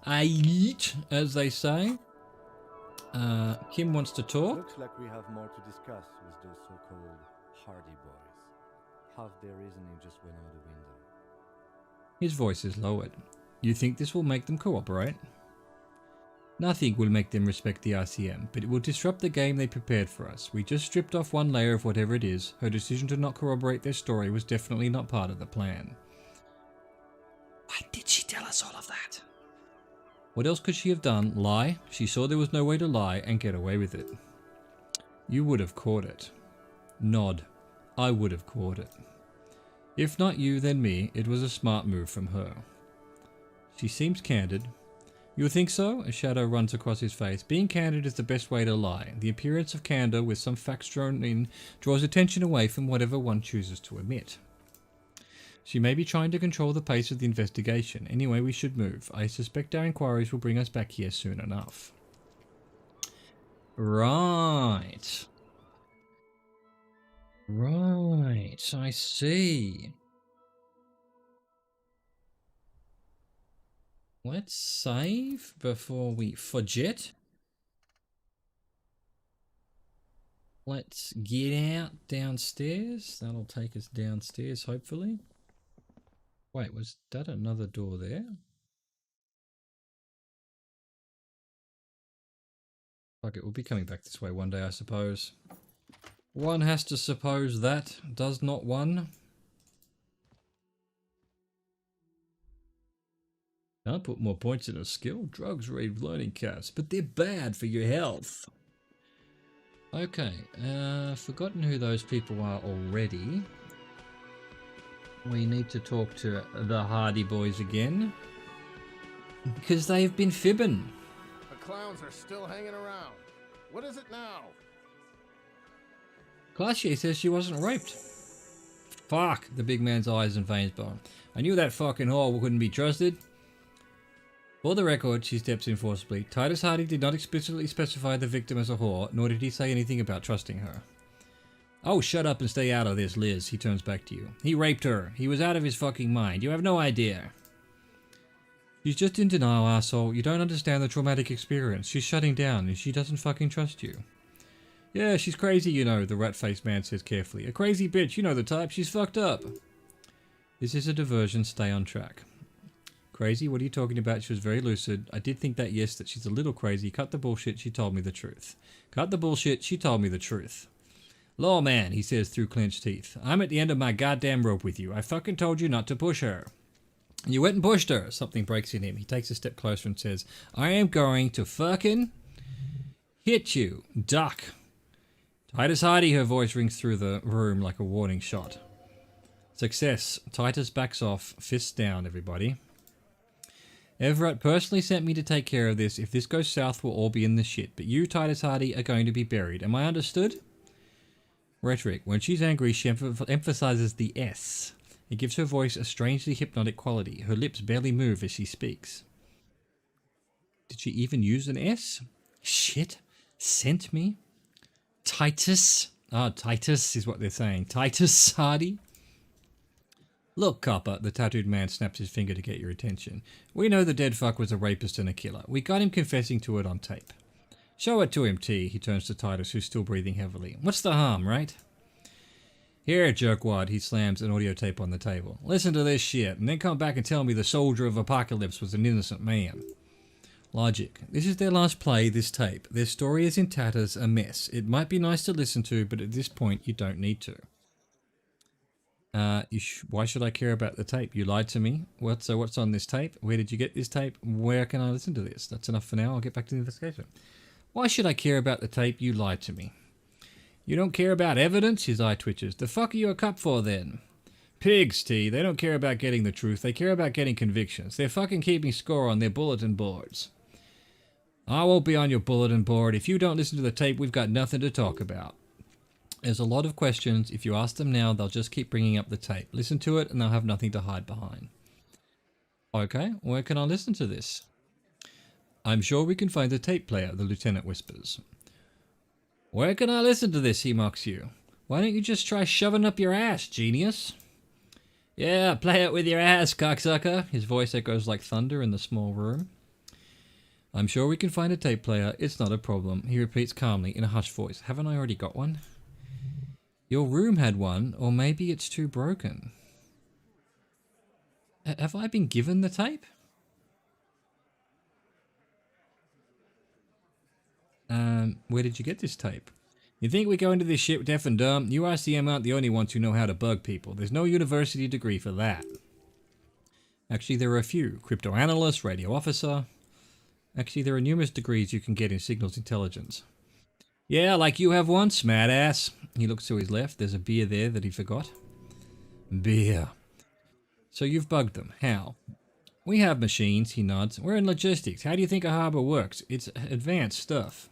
I eat, as they say. Kim wants to talk. Looks like we have more to discuss with those so-called Hardy Boys. Half their reasoning just went out the window. His voice is lowered. You think this will make them cooperate? Nothing will make them respect the RCM, but it will disrupt the game they prepared for us. We just stripped off one layer of whatever it is. Her decision to not corroborate their story was definitely not part of the plan. Why did she tell us all of that? What else could she have done? Lie? She saw there was no way to lie and get away with it. You would have caught it. Nod. I would have caught it. If not you, then me. It was a smart move from her. She seems candid. You think so? A shadow runs across his face. Being candid is the best way to lie. The appearance of candor with some facts thrown in draws attention away from whatever one chooses to omit. She may be trying to control the pace of the investigation. Anyway, we should move. I suspect our inquiries will bring us back here soon enough. Right. Right, I see. Let's save before we forget. Let's get out downstairs. That'll take us downstairs, hopefully. Wait, was that another door there? Fuck it, we'll be coming back this way one day, I suppose. One has to suppose that, does not one? Can't put more points in a skill. Drugs raid learning curves, but they're bad for your health. Okay, forgotten who those people are already. We need to talk to the Hardy Boys again. Because they've been fibbing. The clowns are still hanging around. What is it now? Classier says she wasn't raped. Fuck, the big man's eyes and veins bone. I knew that fucking whore couldn't be trusted. For the record, she steps in forcibly. Titus Hardy did not explicitly specify the victim as a whore, nor did he say anything about trusting her. Oh, shut up and stay out of this, Liz, he turns back to you. He raped her. He was out of his fucking mind. You have no idea. She's just in denial, asshole. You don't understand the traumatic experience. She's shutting down and she doesn't fucking trust you. Yeah, she's crazy, you know, the rat-faced man says carefully. A crazy bitch, you know the type. She's fucked up. This is a diversion. Stay on track. Crazy? What are you talking about? She was very lucid. I did think that, yes, that she's a little crazy. Cut the bullshit. She told me the truth. Cut the bullshit. She told me the truth. Law man, he says through clenched teeth. I'm at the end of my goddamn rope with you. I fucking told you not to push her. You went and pushed her. Something breaks in him. He takes a step closer and says, I am going to fucking hit you. Duck. Titus Hardy, her voice rings through the room like a warning shot. Success. Titus backs off. Fists down, everybody. Everett personally sent me to take care of this. If this goes south, we'll all be in the shit. But you, Titus Hardy, are going to be buried. Am I understood? Rhetoric. When she's angry, she emphasizes the S. It gives her voice a strangely hypnotic quality. Her lips barely move as she speaks. Did she even use an S? Shit. Sent me? Titus? Ah, Titus is what they're saying. Titus Hardy? Look, copper, the tattooed man snaps his finger to get your attention. We know the dead fuck was a rapist and a killer. We got him confessing to it on tape. Show it to him, T, he turns to Titus, who's still breathing heavily. What's the harm, right? Here, jerkwad, he slams an audio tape on the table. Listen to this shit, and then come back and tell me the soldier of apocalypse was an innocent man. Logic. This is their last play, this tape. Their story is in tatters, a mess. It might be nice to listen to, but at this point, you don't need to. Why should I care about the tape? You lied to me. So what's on this tape? Where did you get this tape? Where can I listen to this? That's enough for now. I'll get back to the investigation. Why should I care about the tape? You lied to me. You don't care about evidence? His eye twitches. The fuck are you a cop for then? Pigs, T. They don't care about getting the truth. They care about getting convictions. They're fucking keeping score on their bulletin boards. I won't be on your bulletin board. If you don't listen to the tape, we've got nothing to talk about. There's a lot of questions. If you ask them now, they'll just keep bringing up the tape. Listen to it and they'll have nothing to hide behind. Okay, where can I listen to this? I'm sure we can find a tape player, the lieutenant whispers. Where can I listen to this, he mocks you. Why don't you just try shoving up your ass, genius? Yeah, play it with your ass, cocksucker. His voice echoes like thunder in the small room. I'm sure we can find a tape player. It's not a problem. He repeats calmly in a hushed voice. Haven't I already got one? Your room had one, or maybe it's too broken. Have I been given the tape? Where did you get this tape? You think we go into this shit deaf and dumb? You RCM aren't the only ones who know how to bug people. There's no university degree for that. Actually, there are a few. Cryptoanalyst, radio officer. Actually, there are numerous degrees you can get in signals intelligence. Yeah, like you have one, smartass. He looks to his left. There's a beer there that he forgot. Beer. So you've bugged them. How? We have machines, he nods. We're in logistics. How do you think a harbor works? It's advanced stuff.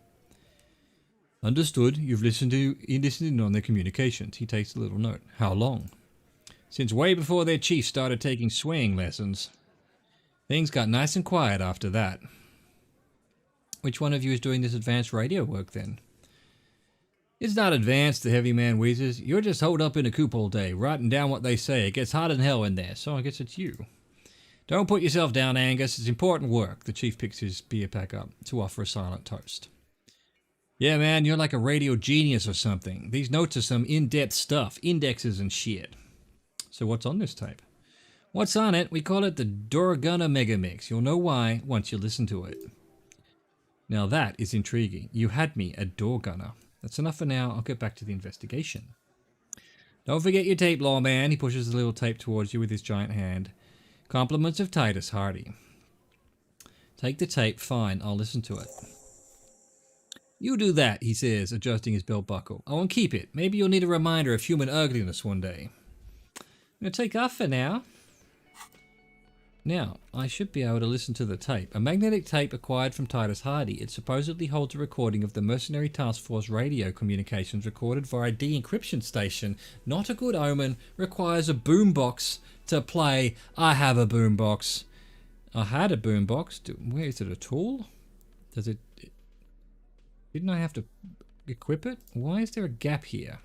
Understood. You've listened in on their communications. He takes a little note. How long? Since way before their chief started taking swaying lessons. Things got nice and quiet after that. Which one of you is doing this advanced radio work then? It's not advanced, the heavy man wheezes. You're just holed up in a coop all day, writing down what they say. It gets hot as hell in there, so I guess it's you. Don't put yourself down, Angus. It's important work. The chief picks his beer pack up to offer a silent toast. Yeah, man, you're like a radio genius or something. These notes are some in-depth stuff, indexes and shit. So what's on this tape? What's on it? We call it the Dorgunna Megamix. You'll know why once you listen to it. Now that is intriguing. You had me at Dorgunna. That's enough for now. I'll get back to the investigation. Don't forget your tape, lawman. He pushes the little tape towards you with his giant hand. Compliments of Titus Hardy. Take the tape. Fine, I'll listen to it. You do that, he says, adjusting his belt buckle. Oh, and keep it. Maybe you'll need a reminder of human ugliness one day. I'm going to take off for now. Now, I should be able to listen to the tape. A magnetic tape acquired from Titus Hardy. It supposedly holds a recording of the Mercenary Task Force radio communications recorded via a de-encryption station. Not a good omen. Requires a boombox to play. I have a boombox. I had a boombox. Where is it? A tool? Does it... Didn't I have to equip it? Why is there a gap here?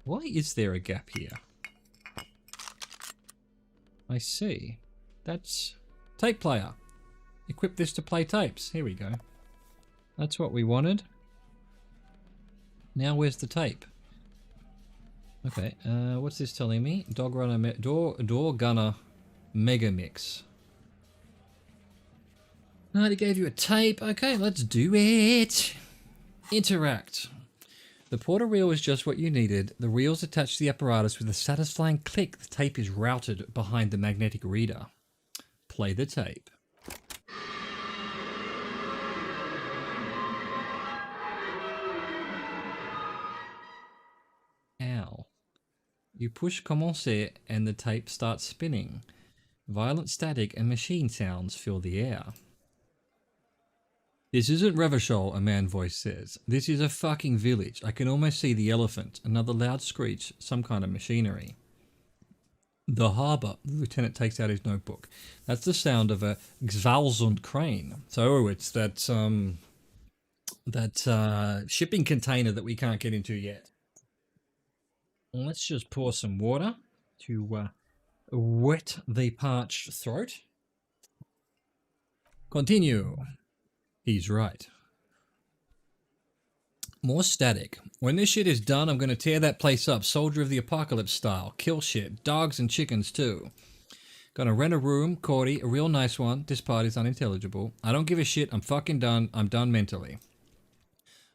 Why is there a gap here? I see. That's tape player. Equip this to play tapes. Here we go. That's what we wanted. Now where's the tape? Okay, what's this telling me? Dorgunna Megamix. He gave you a tape. Okay, let's do it. Interact. The porter reel is just what you needed. The reel's attached to the apparatus with a satisfying click. The tape is routed behind the magnetic reader. Play the tape. Ow. You push commencer and the tape starts spinning. Violent static and machine sounds fill the air. This isn't Revachol, a man voice says. This is a fucking village. I can almost see the elephant. Another loud screech, some kind of machinery. The harbour. The lieutenant takes out his notebook. That's the sound of a Gzalzund crane. So it's that shipping container that we can't get into yet. Let's just pour some water to wet the parched throat. Continue. He's right. More static. When this shit is done, I'm going to tear that place up, Soldier of the Apocalypse style. Kill shit. Dogs and chickens too. Gonna rent a room, Cordy, a real nice one. This part is unintelligible. I don't give a shit. I'm fucking done. I'm done mentally.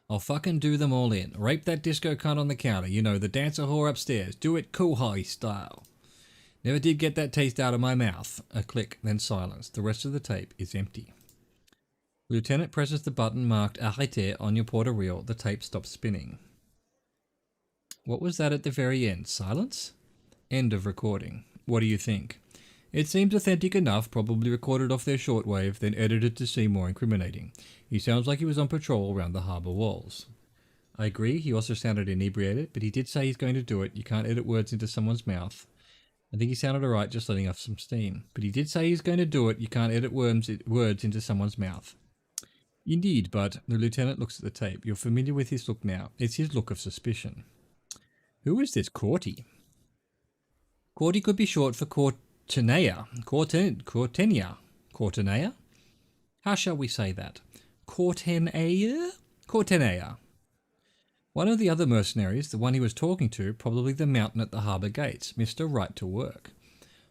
I'll fucking do them all in. Rape that disco cunt on the counter. You know, the dancer whore upstairs. Do it cool high style. Never did get that taste out of my mouth. A click, then silence. The rest of the tape is empty. Lieutenant presses the button marked Arrêter on your porter reel. The tape stops spinning. What was that at the very end? Silence? End of recording. What do you think? It seems authentic enough, probably recorded off their shortwave, then edited to seem more incriminating. He sounds like he was on patrol around the harbour walls. I agree, he also sounded inebriated, but he did say he's going to do it. You can't edit words into someone's mouth. I think he sounded alright, just letting off some steam. But he did say he's going to do it. You can't edit words into someone's mouth. Indeed, but the lieutenant looks at the tape. You're familiar with his look now. It's his look of suspicion. Who is this Corty? Corty could be short for Cortenea. Cortenea? How shall we say that? Cortenea? Cortenea. One of the other mercenaries, the one he was talking to, probably the mountain at the harbour gates, Mr. Right to Work.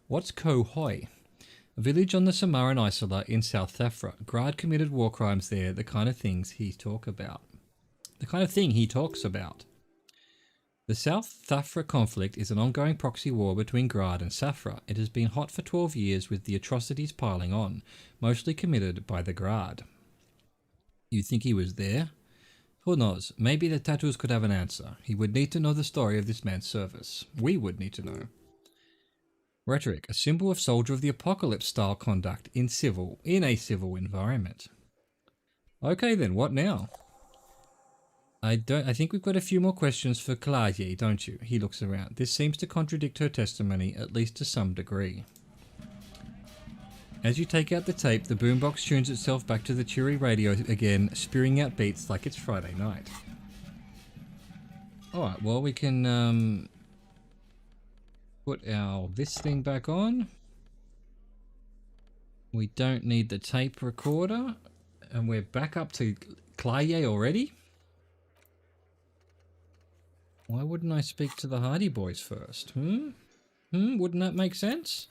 What's Koh Hoi? A village on the Samoan Isla in South Thafra. Grad committed war crimes there, the kind of things he talks about. The South Thafra conflict is an ongoing proxy war between Grad and Safra. It has been hot for 12 years with the atrocities piling on, mostly committed by the Grad. You think he was there? Who knows? Maybe the tattoos could have an answer. He would need to know the story of this man's service. We would need to know. Rhetoric, a symbol of soldier of the apocalypse style conduct in a civil environment. Okay then, what now? I think we've got a few more questions for Claudia, don't you? He looks around. This seems to contradict her testimony, at least to some degree. As you take out the tape, the boombox tunes itself back to the cheery radio again, spewing out beats like it's Friday night. Alright, well we can put this thing back on. We don't need the tape recorder. And we're back up to Claye already? Why wouldn't I speak to the Hardy Boys first? Wouldn't that make sense?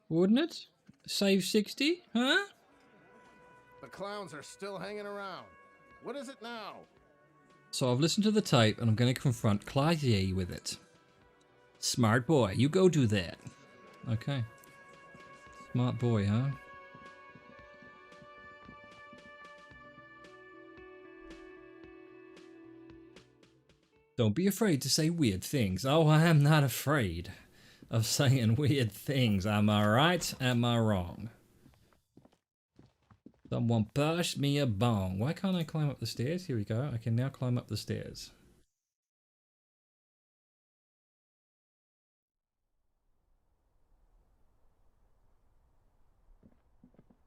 Wouldn't it? Save 60? Huh? The clowns are still hanging around. What is it now? So I've listened to the tape and I'm going to confront Claye with it. Smart boy, you go do that. Okay. Smart boy, huh? Don't be afraid to say weird things. Oh, I am not afraid of saying weird things. Am I right? Am I wrong? Someone pass me a bong. Why can't I climb up the stairs? Here we go. I can now climb up the stairs.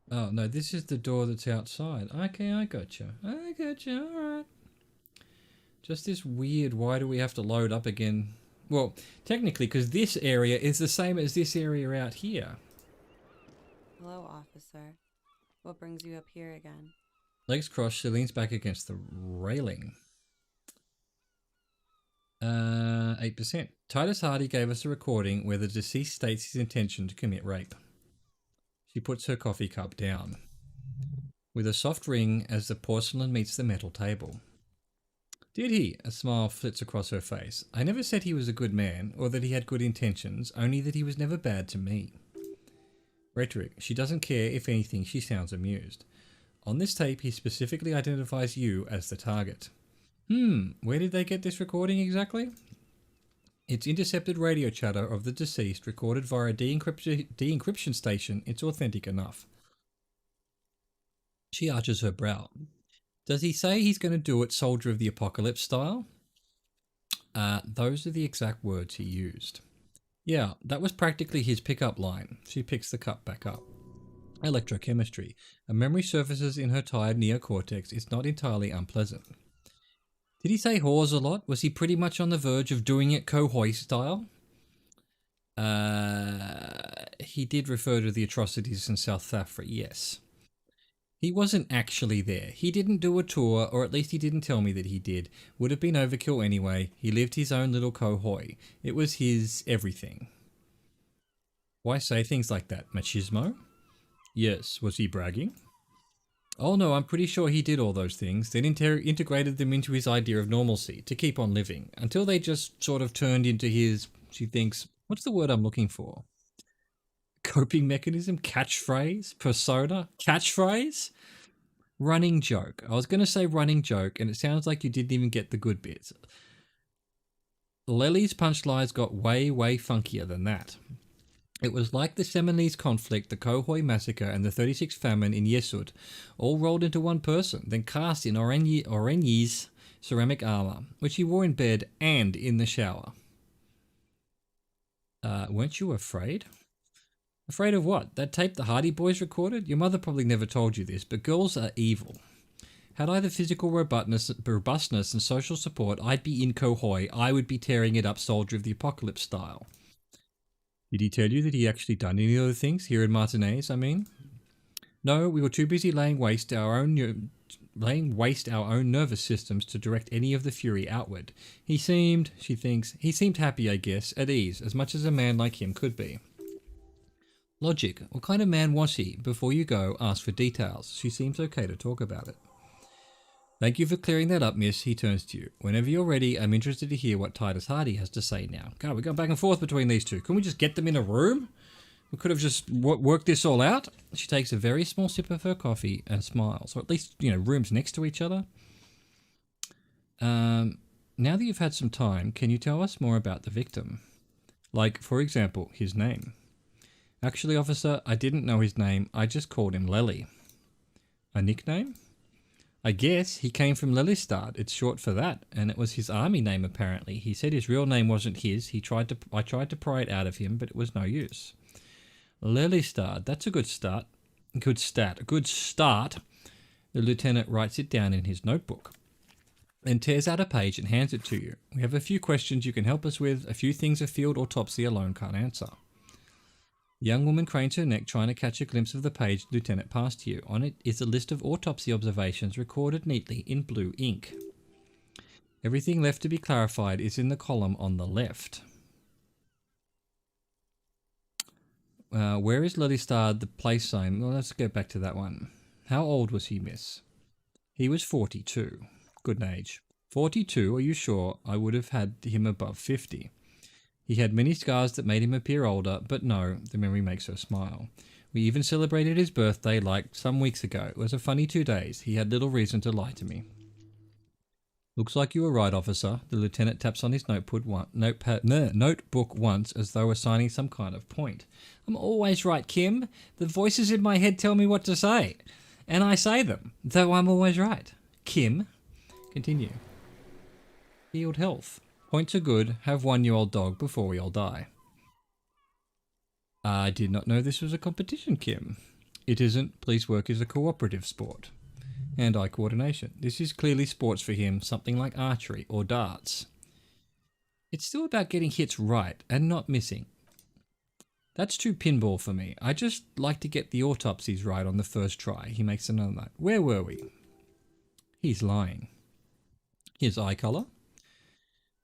Oh, no, this is the door that's outside. Okay, I gotcha. Alright. Just this weird, why do we have to load up again? Well, technically, because this area is the same as this area out here. Hello, officer. What brings you up here again? Legs crossed, she leans back against the railing. 8%. Titus Hardy gave us a recording where the deceased states his intention to commit rape. She puts her coffee cup down, with a soft ring as the porcelain meets the metal table. Did he? A smile flits across her face. I never said he was a good man, or that he had good intentions, only that he was never bad to me. Rhetoric. She doesn't care. If anything, she sounds amused. On this tape, he specifically identifies you as the target. Where did they get this recording exactly? It's intercepted radio chatter of the deceased recorded via a de-encryption station. It's authentic enough. She arches her brow. Does he say he's going to do it Soldier of the Apocalypse style? Those are the exact words he used. Yeah, that was practically his pickup line. She picks the cup back up. Electrochemistry. A memory surfaces in her tired neocortex. It's not entirely unpleasant. Did he say whores a lot? Was he pretty much on the verge of doing it Kohoi style? He did refer to the atrocities in South Thafra, yes. He wasn't actually there. He didn't do a tour, or at least he didn't tell me that he did. Would have been overkill anyway. He lived his own little Kohoi. It was his everything. Why say things like that? Machismo? Yes. Was he bragging? Oh no, I'm pretty sure he did all those things, then integrated them into his idea of normalcy, to keep on living, until they just sort of turned into his, she thinks, what's the word I'm looking for? Coping mechanism? Catchphrase? Persona? Catchphrase? Running joke. I was going to say running joke, and it sounds like you didn't even get the good bits. Lely's punchlines got way, way funkier than that. It was like the Seminole conflict, the Khohoi massacre, and the 36 famine in Yesud, all rolled into one person, then cast in Orenyi's ceramic armor, which he wore in bed and in the shower. Weren't you afraid? Afraid of what? That tape the Hardy Boys recorded? Your mother probably never told you this, but girls are evil. Had I the physical robustness and social support, I'd be in Khohoi. I would be tearing it up Soldier of the Apocalypse style. Did he tell you that he actually done any other things here in Martinez, I mean? No, we were too busy laying waste our own nervous systems to direct any of the fury outward. He seemed happy, I guess, at ease, as much as a man like him could be. Logic. What kind of man was he? Before you go, ask for details. She seems okay to talk about it. Thank you for clearing that up, miss. He turns to you. Whenever you're ready, I'm interested to hear what Titus Hardy has to say now. God, we're going back and forth between these two. Can we just get them in a room? We could have just worked this all out. She takes a very small sip of her coffee and smiles. Or at least, rooms next to each other. Now that you've had some time, can you tell us more about the victim? Like, for example, his name. Actually, officer, I didn't know his name. I just called him Lely. A nickname? I guess he came from Lelystad. It's short for that, and it was his army name apparently. He said his real name wasn't his. I tried to pry it out of him, but it was no use. Lelystad. That's a good start. A good start. The lieutenant writes it down in his notebook, then tears out a page and hands it to you. We have a few questions you can help us with. A few things a field autopsy alone can't answer. The young woman cranes her neck, trying to catch a glimpse of the page the lieutenant passed to you. On it is a list of autopsy observations recorded neatly in blue ink. Everything left to be clarified is in the column on the left. Where is Lelystad, the place sign? Well, let's go back to that one. How old was he, miss? He was 42. Good age. 42, are you sure? I would have had him above 50. He had many scars that made him appear older, but no, the memory makes her smile. We even celebrated his birthday like some weeks ago. It was a funny 2 days. He had little reason to lie to me. Looks like you were right, officer. The lieutenant taps on his notebook once as though assigning some kind of point. I'm always right, Kim. The voices in my head tell me what to say. And I say them, though I'm always right. Kim. Continue. Field health. Points are good. Have 1-year-old dog before we all die. I did not know this was a competition, Kim. It isn't. Police work is a cooperative sport. Hand-eye coordination. This is clearly sports for him, something like archery or darts. It's still about getting hits right and not missing. That's too pinball for me. I just like to get the autopsies right on the first try. He makes another note. Where were we? He's lying. His eye colour?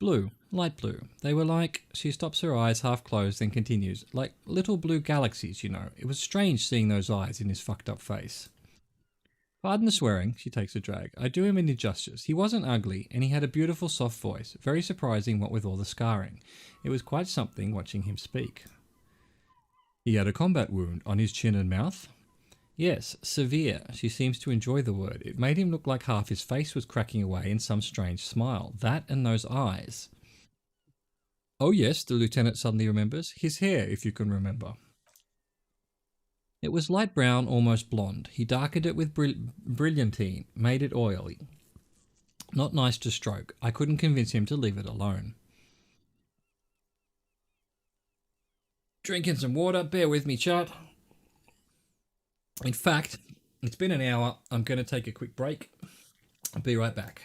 Blue, light blue. They were like, she stops her eyes half closed, then continues, like little blue galaxies, It was strange seeing those eyes in his fucked up face. Pardon the swearing, she takes a drag. I do him an injustice. He wasn't ugly, and he had a beautiful soft voice. Very surprising what with all the scarring. It was quite something watching him speak. He had a combat wound on his chin and mouth? Yes, severe. She seems to enjoy the word. It made him look like half his face was cracking away in some strange smile. That and those eyes. Oh yes, the lieutenant suddenly remembers. His hair, if you can remember. It was light brown, almost blonde. He darkened it with brilliantine, made it oily. Not nice to stroke. I couldn't convince him to leave it alone. Drinking some water. Bear with me, chat. In fact, it's been an hour. I'm going to take a quick break. I'll be right back.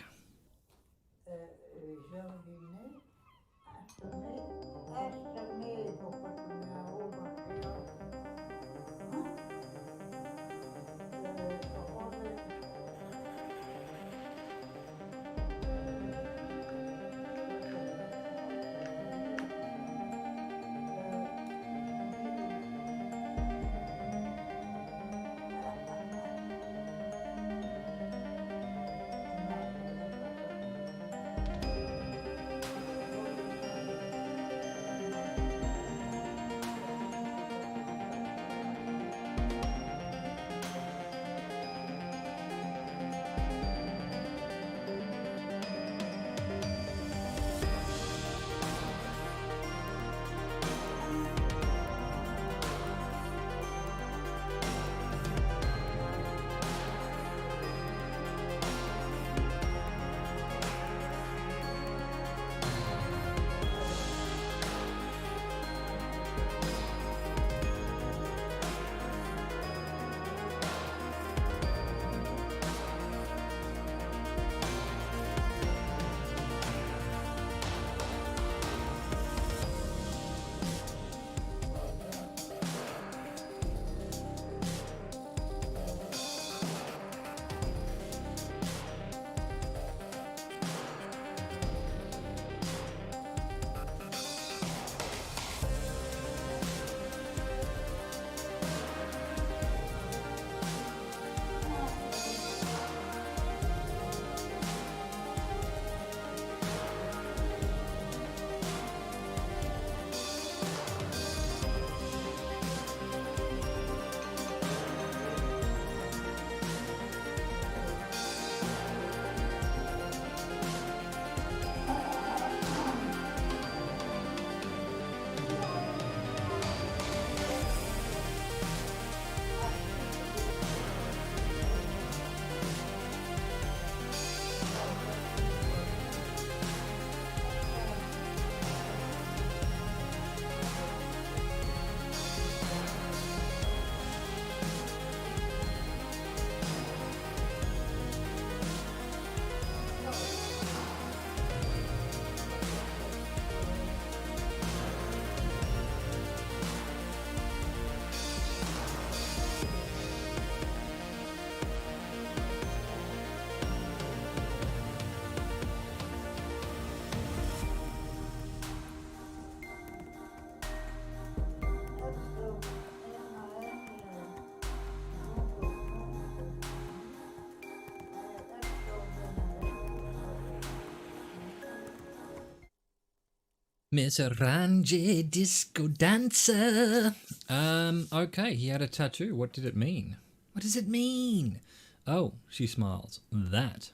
Miss Orange Disco Dancer. Okay, he had a tattoo. What did it mean? What does it mean? Oh, she smiles. That.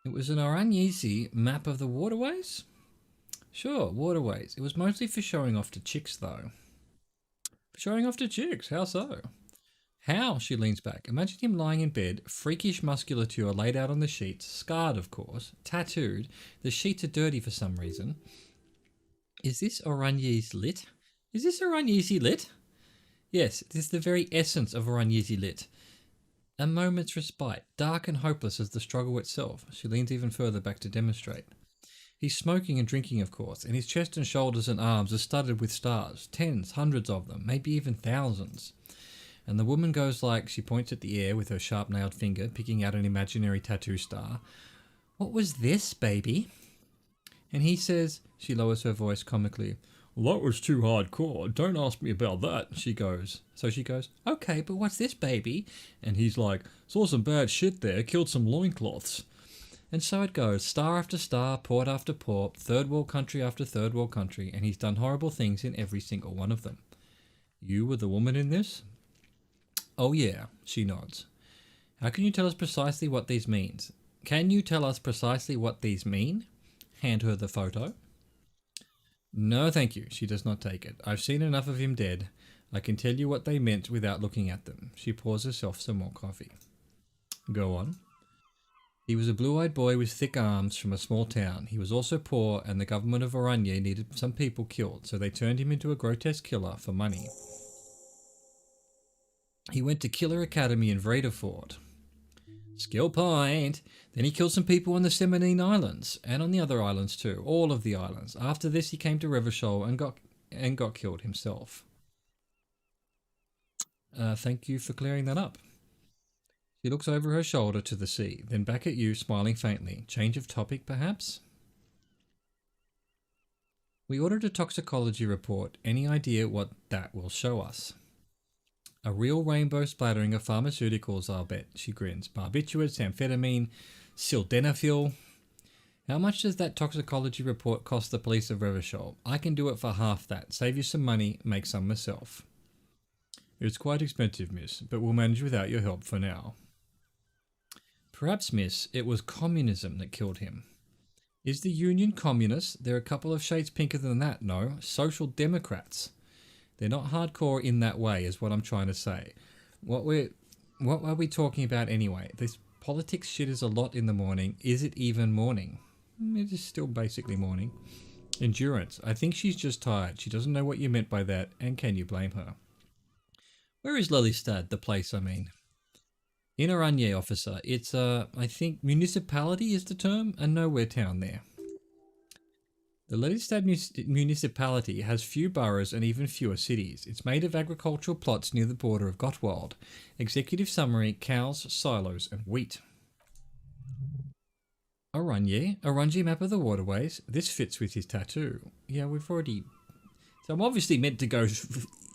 It was an Orangesi map of the waterways? Sure, waterways. It was mostly for showing off to chicks, though. Showing off to chicks? How so? How? She leans back. Imagine him lying in bed, freakish musculature laid out on the sheets, scarred, of course, tattooed. The sheets are dirty for some reason. Is this Orangesi lit? Is this Orangesi lit? Yes, it is the very essence of Orangesi lit. A moment's respite, dark and hopeless as the struggle itself. She leans even further back to demonstrate. He's smoking and drinking, of course, and his chest and shoulders and arms are studded with stars, tens, hundreds of them, maybe even thousands. And the woman goes like, she points at the air with her sharp-nailed finger, picking out an imaginary tattoo star. What was this, baby? And he says, she lowers her voice comically, well, that was too hardcore. Don't ask me about that, she goes. So she goes, okay, but what's this, baby? And he's like, saw some bad shit there, killed some loincloths. And so it goes, star after star, port after port, third world country after third world country, and he's done horrible things in every single one of them. You were the woman in this? Oh yeah, she nods. How can you tell us precisely what these means? Can you tell us precisely what these mean? Hand her the photo. No, thank you. She does not take it. I've seen enough of him dead. I can tell you what they meant without looking at them. She pours herself some more coffee. Go on. He was a blue-eyed boy with thick arms from a small town. He was also poor, and the government of Oranje needed some people killed, so they turned him into a grotesque killer for money. He went to Killer Academy in Vredefort. Skill point. Then he killed some people on the Seminine Islands, and on the other islands too, all of the islands. After this, he came to Revachol and got killed himself. Thank you for clearing that up. She looks over her shoulder to the sea, then back at you, smiling faintly. Change of topic, perhaps? We ordered a toxicology report. Any idea what that will show us? A real rainbow splattering of pharmaceuticals, I'll bet, she grins. Barbiturates, amphetamine, sildenafil. How much does that toxicology report cost the police of Revachol? I can do it for half that. Save you some money, make some myself. It's quite expensive, miss, but we'll manage without your help for now. Perhaps, miss, it was communism that killed him. Is the Union communist? They're a couple of shades pinker than that, no? Social democrats. They're not hardcore in that way, is what I'm trying to say. What are we talking about anyway? This politics shit is a lot in the morning. Is it even morning? It is still basically morning. Endurance. I think she's just tired. She doesn't know what you meant by that, and can you blame her? Where is Lelystad, the place, I mean? In Oranje, officer. It's, I think municipality is the term, a nowhere town there. The Lelystad municipality has few boroughs and even fewer cities. It's made of agricultural plots near the border of Gottwald. Executive summary, cows, silos, and wheat. Oranje map of the waterways. This fits with his tattoo. Yeah, we've already... So I'm obviously meant to go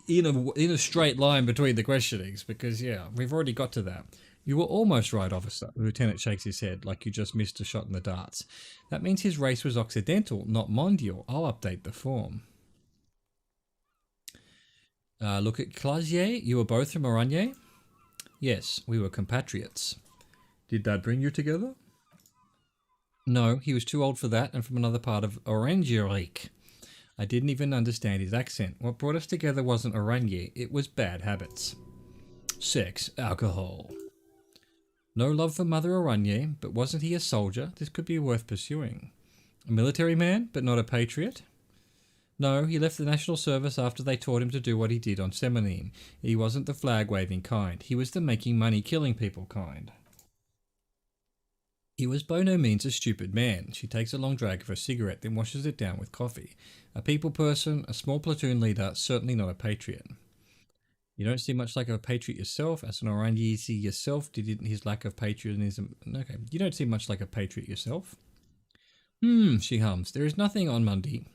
in a straight line between the questionings because, yeah, we've already got to that. You were almost right, officer. The lieutenant shakes his head like you just missed a shot in the darts. That means his race was Occidental, not Mondial. I'll update the form. Look at Clasier. You were both from Oranje? Yes, we were compatriots. Did that bring you together? No, he was too old for that and from another part of Orangerik. I didn't even understand his accent. What brought us together wasn't Oranje, it was bad habits. Sex, alcohol. No love for Mother Oranje, but wasn't he a soldier? This could be worth pursuing. A military man, but not a patriot? No, he left the national service after they taught him to do what he did on Seminine. He wasn't the flag-waving kind. He was the making money killing people kind. He was by no means a stupid man. She takes a long drag of her cigarette, then washes it down with coffee. A people person, a small platoon leader, certainly not a patriot. You don't seem much like a patriot yourself. As an Orangesi yourself, did his lack of patriotism... Okay, you don't seem much like a patriot yourself. She hums. There is nothing on Monday.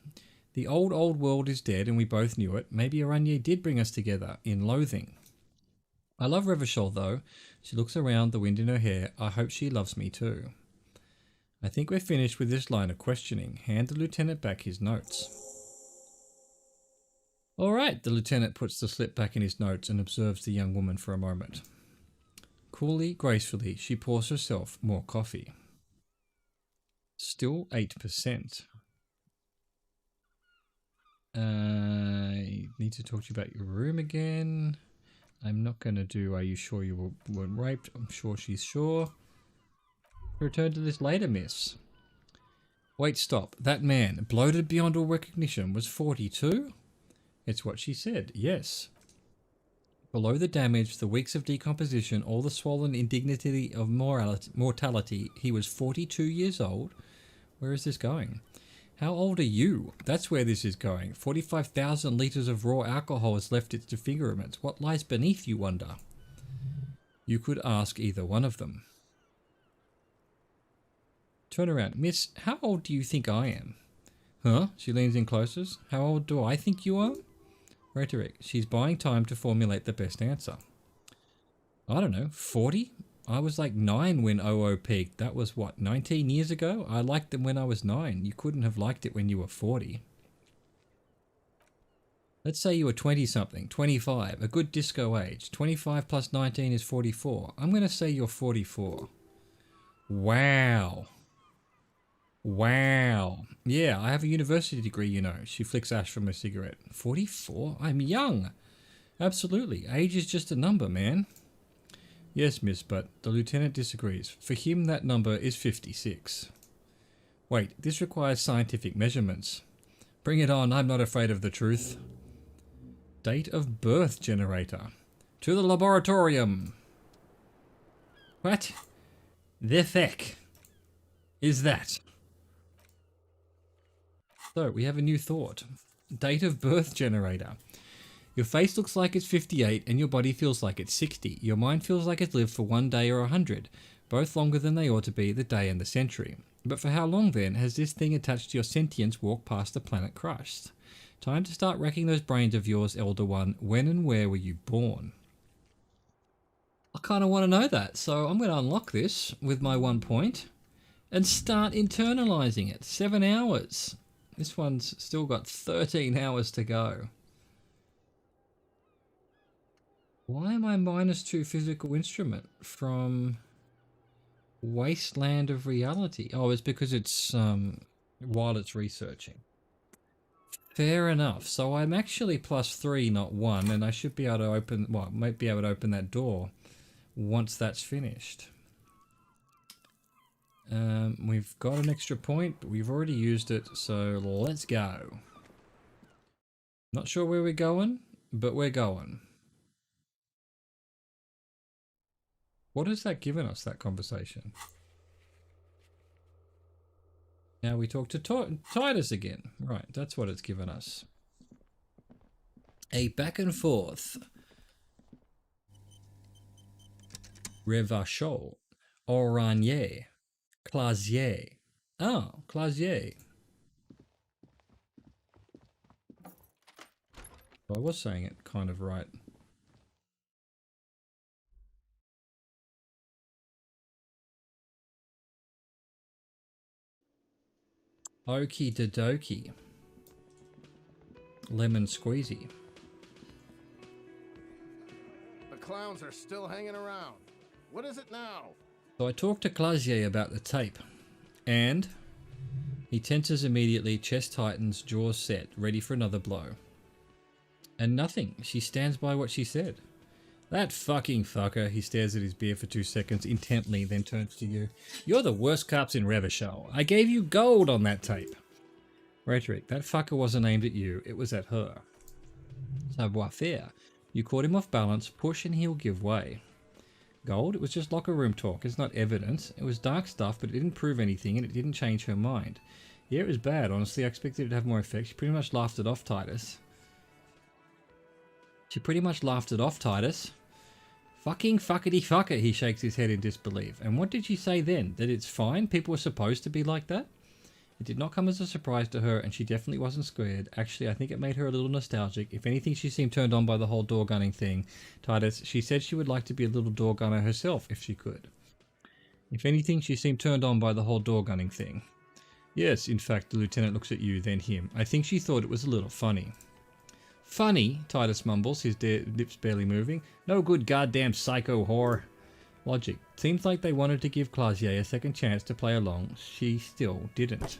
The old world is dead and we both knew it. Maybe Oranje did bring us together in loathing. I love Revachol though. She looks around, the wind in her hair. I hope she loves me too. I think we're finished with this line of questioning. Hand the lieutenant back his notes. All right, the lieutenant puts the slip back in his notes and observes the young woman for a moment. Coolly, gracefully, she pours herself more coffee. Still 8%. I need to talk to you about your room again. I'm not going to do, are you sure you weren't raped? I'm sure she's sure. Return to this later, miss. Wait, stop. That man, bloated beyond all recognition, was 42? It's what she said, yes. Below the damage, the weeks of decomposition, all the swollen indignity of mortality, he was 42 years old. Where is this going? How old are you? That's where this is going. 45,000 litres of raw alcohol has left its disfigurements. What lies beneath, you wonder? You could ask either one of them. Turn around. Miss, how old do you think I am? Huh? She leans in closer. How old do I think you are? Rhetoric. She's buying time to formulate the best answer. I don't know. 40? I was like 9 when OO peaked. That was what, 19 years ago? I liked them when I was 9. You couldn't have liked it when you were 40. Let's say you were 20-something, 25, a good disco age. 25 plus 19 is 44. I'm going to say you're 44. Wow. Wow. Yeah, I have a university degree, you know. She flicks ash from her cigarette. 44? I'm young. Absolutely. Age is just a number, man. Yes, miss, but the lieutenant disagrees. For him, that number is 56. Wait, this requires scientific measurements. Bring it on, I'm not afraid of the truth. Date of birth generator. To the laboratorium. What the feck is that? So, we have a new thought. Date of birth generator. Your face looks like it's 58 and your body feels like it's 60. Your mind feels like it's lived for 1 day or 100, both longer than they ought to be, the day and the century. But for how long then has this thing attached to your sentience walked past the planet crushed? Time to start racking those brains of yours, Elder One. When and where were you born? I kind of want to know that, so I'm going to unlock this with my 1 point and start internalizing it. 7 hours. This one's still got 13 hours to go. Why am I -2 physical instrument from Wasteland of Reality? Oh, it's because it's while it's researching. Fair enough. So I'm actually +3, not 1, and I should be able to open, well, might be able to open that door once that's finished. We've got an extra point, but we've already used it, so let's go. Not sure where we're going, but we're going. What has that given us, that conversation? Now we talk to Titus again. Right, that's what it's given us. A back and forth. Revachol. Oranier. Clasier. Oh, Clasier. I was saying it kind of right. Okie dokie. Lemon squeezy. The clowns are still hanging around. What is it now? So I talked to Clasier about the tape, and he tenses immediately, chest tightens, jaws set, ready for another blow. And nothing. She stands by what she said. That fucking fucker. He stares at his beer for 2 seconds intently, then turns to you. You're the worst cops in Revachol. I gave you gold on that tape. Rhetoric. That fucker wasn't aimed at you. It was at her. Savoir faire. You caught him off balance. Push and he'll give way. Gold? It was just locker room talk. It's not evidence. It was dark stuff, but it didn't prove anything and it didn't change her mind. Yeah, it was bad. Honestly, I expected it to have more effect. She pretty much laughed it off, Titus. Fucking fuckity fucker, he shakes his head in disbelief. And what did she say then? That it's fine? People were supposed to be like that? It did not come as a surprise to her, and she definitely wasn't scared. Actually, I think it made her a little nostalgic. If anything, she seemed turned on by the whole door gunning thing. Titus, she said she would like to be a little door gunner herself if she could. If anything, she seemed turned on by the whole door gunning thing. Yes, in fact, the lieutenant looks at you, then him. I think she thought it was a little funny. Funny, Titus mumbles, his lips barely moving. No good goddamn psycho whore. Logic. Seems like they wanted to give Clausier a second chance to play along. She still didn't.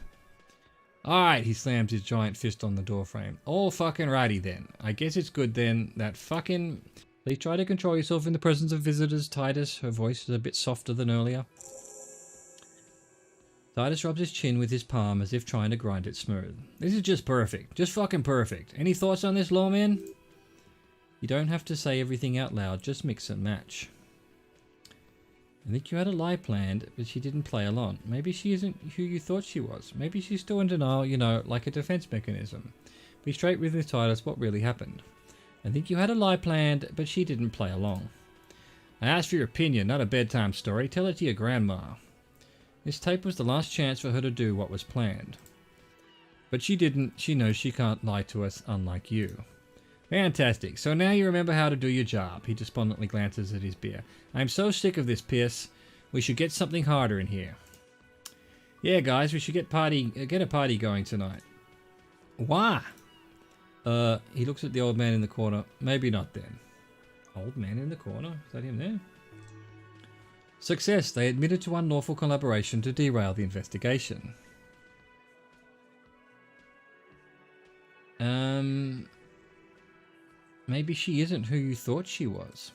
Alright, he slams his giant fist on the doorframe. All fucking righty then. I guess it's good then. That fucking... Please try to control yourself in the presence of visitors, Titus. Her voice is a bit softer than earlier. Titus rubs his chin with his palm as if trying to grind it smooth. This is just perfect. Just fucking perfect. Any thoughts on this, lawman? You don't have to say everything out loud. Just mix and match. I think you had a lie planned, but she didn't play along. Maybe she isn't who you thought she was. Maybe she's still in denial, you know, like a defense mechanism. Be straight with me, Titus, what really happened. I think you had a lie planned, but she didn't play along. I asked for your opinion, not a bedtime story. Tell it to your grandma. This tape was the last chance for her to do what was planned. But she didn't. She knows she can't lie to us, unlike you. Fantastic. So now you remember how to do your job. He despondently glances at his beer. I'm so sick of this piss. We should get something harder in here. Yeah, guys, we should get a party going tonight. Why? He looks at the old man in the corner. Maybe not then. Old man in the corner? Is that him there? Success. They admitted to unlawful collaboration to derail the investigation. Maybe she isn't who you thought she was.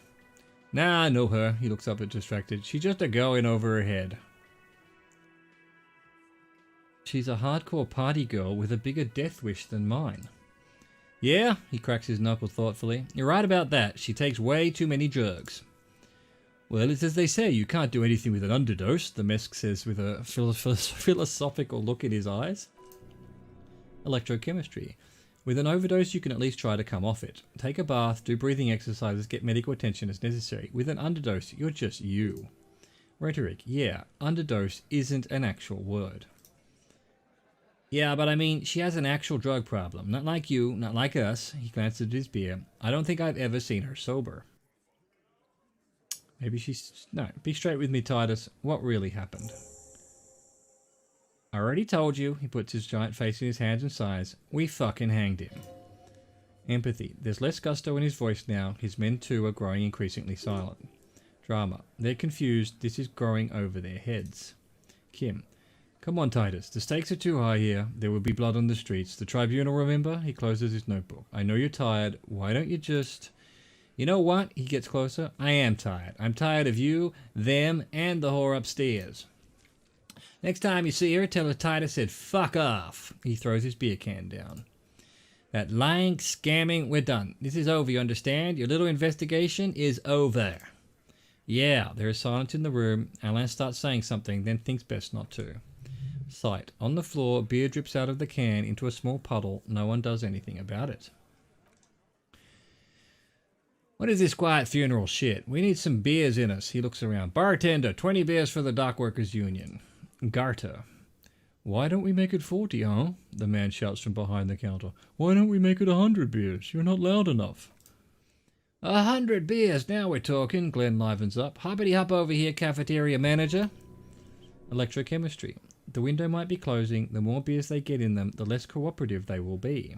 Nah, I know her. He looks up at distracted. She's just a girl in over her head. She's a hardcore party girl with a bigger death wish than mine. Yeah, he cracks his knuckle thoughtfully. You're right about that. She takes way too many drugs. Well, it's as they say, you can't do anything with an underdose, the Mesk says with a philosophical look in his eyes. Electrochemistry. With an overdose, you can at least try to come off it. Take a bath, do breathing exercises, get medical attention as necessary. With an underdose, you're just you. Rhetoric. Yeah, underdose isn't an actual word. Yeah, but I mean, she has an actual drug problem. Not like you, not like us. He glanced at his beer. I don't think I've ever seen her sober. Maybe she's... No, be straight with me, Titus. What really happened? I already told you. He puts his giant face in his hands and sighs. We fucking hanged him. Empathy. There's less gusto in his voice now. His men too are growing increasingly silent. Drama. They're confused. This is growing over their heads. Kim. Come on, Titus. The stakes are too high here. There will be blood on the streets. The tribunal, remember? He closes his notebook. I know you're tired. Why don't you just... You know what? He gets closer. I am tired. I'm tired of you, them, and the whore upstairs. Next time you see her, tell her Titus said, fuck off. He throws his beer can down. That lying, scamming, we're done. This is over, you understand? Your little investigation is over. Yeah, there is silence in the room. Alain starts saying something, then thinks best not to. Sight. On the floor, beer drips out of the can into a small puddle. No one does anything about it. What is this quiet funeral shit? We need some beers in us. He looks around. Bartender, 20 beers for the Dock Workers Union. Garter. Why don't we make it 40, huh? The man shouts from behind the counter. Why don't we make it 100 beers? You're not loud enough. 100 beers, now we're talking. Glenn livens up. Hoppity hop over here, cafeteria manager. Electrochemistry. The window might be closing. The more beers they get in them, the less cooperative they will be.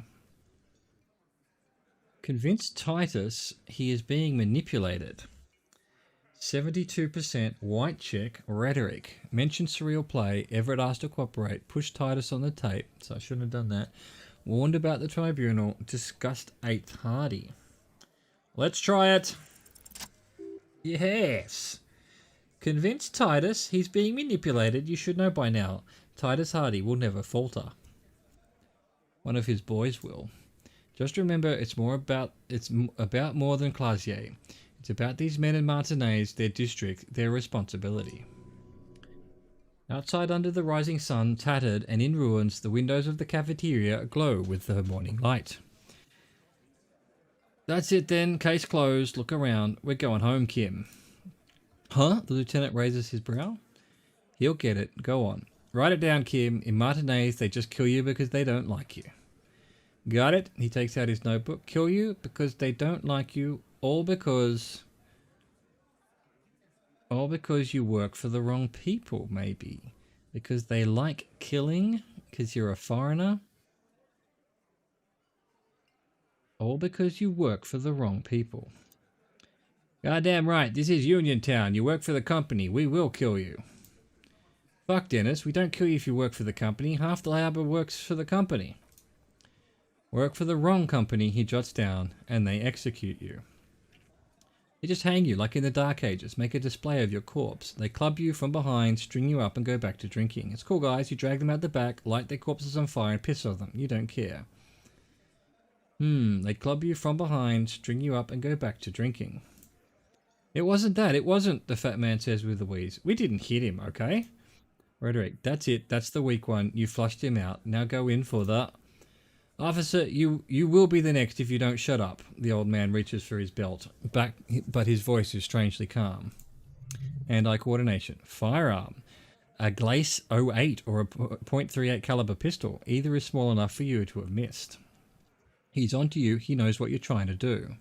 Convince Titus he is being manipulated. 72% white check rhetoric. Mention surreal play. Everett asked to cooperate. Push Titus on the tape. So I shouldn't have done that. Warned about the tribunal. Discussed 8th Hardy. Let's try it. Yes. Convince Titus he's being manipulated. You should know by now. Titus Hardy will never falter. One of his boys will. Just remember, it's about more than Clausier. It's about these men in Martinez, their district, their responsibility. Outside under the rising sun, tattered and in ruins, the windows of the cafeteria glow with the morning light. That's it then, case closed. Look around. We're going home, Kim. Huh? The lieutenant raises his brow. He'll get it. Go on. Write it down, Kim. In Martinez, they just kill you because they don't like you. Got it? He takes out his notebook. Kill you because they don't like you, all because... Or because you work for the wrong people, maybe. Because they like killing, because you're a foreigner. Or because you work for the wrong people. Goddamn right, this is Uniontown. You work for the company. We will kill you. Fuck, Dennis. We don't kill you if you work for the company. Half the labor works for the company. Work for the wrong company, he jots down, and they execute you. They just hang you like in the Dark Ages, make a display of your corpse. They club you from behind, string you up, and go back to drinking. It's cool, guys. You drag them out the back, light their corpses on fire, and piss on them. You don't care. They club you from behind, string you up, and go back to drinking. It wasn't that. It wasn't, the fat man says with a wheeze. We didn't hit him, okay? Rhetoric. That's it. That's the weak one. You flushed him out. Now go in for the... Officer, you will be the next if you don't shut up. The old man reaches for his belt, but his voice is strangely calm. Hand-eye coordination. Firearm. A Glace 08 or a .38 caliber pistol. Either is small enough for you to have missed. He's onto you. He knows what you're trying to do.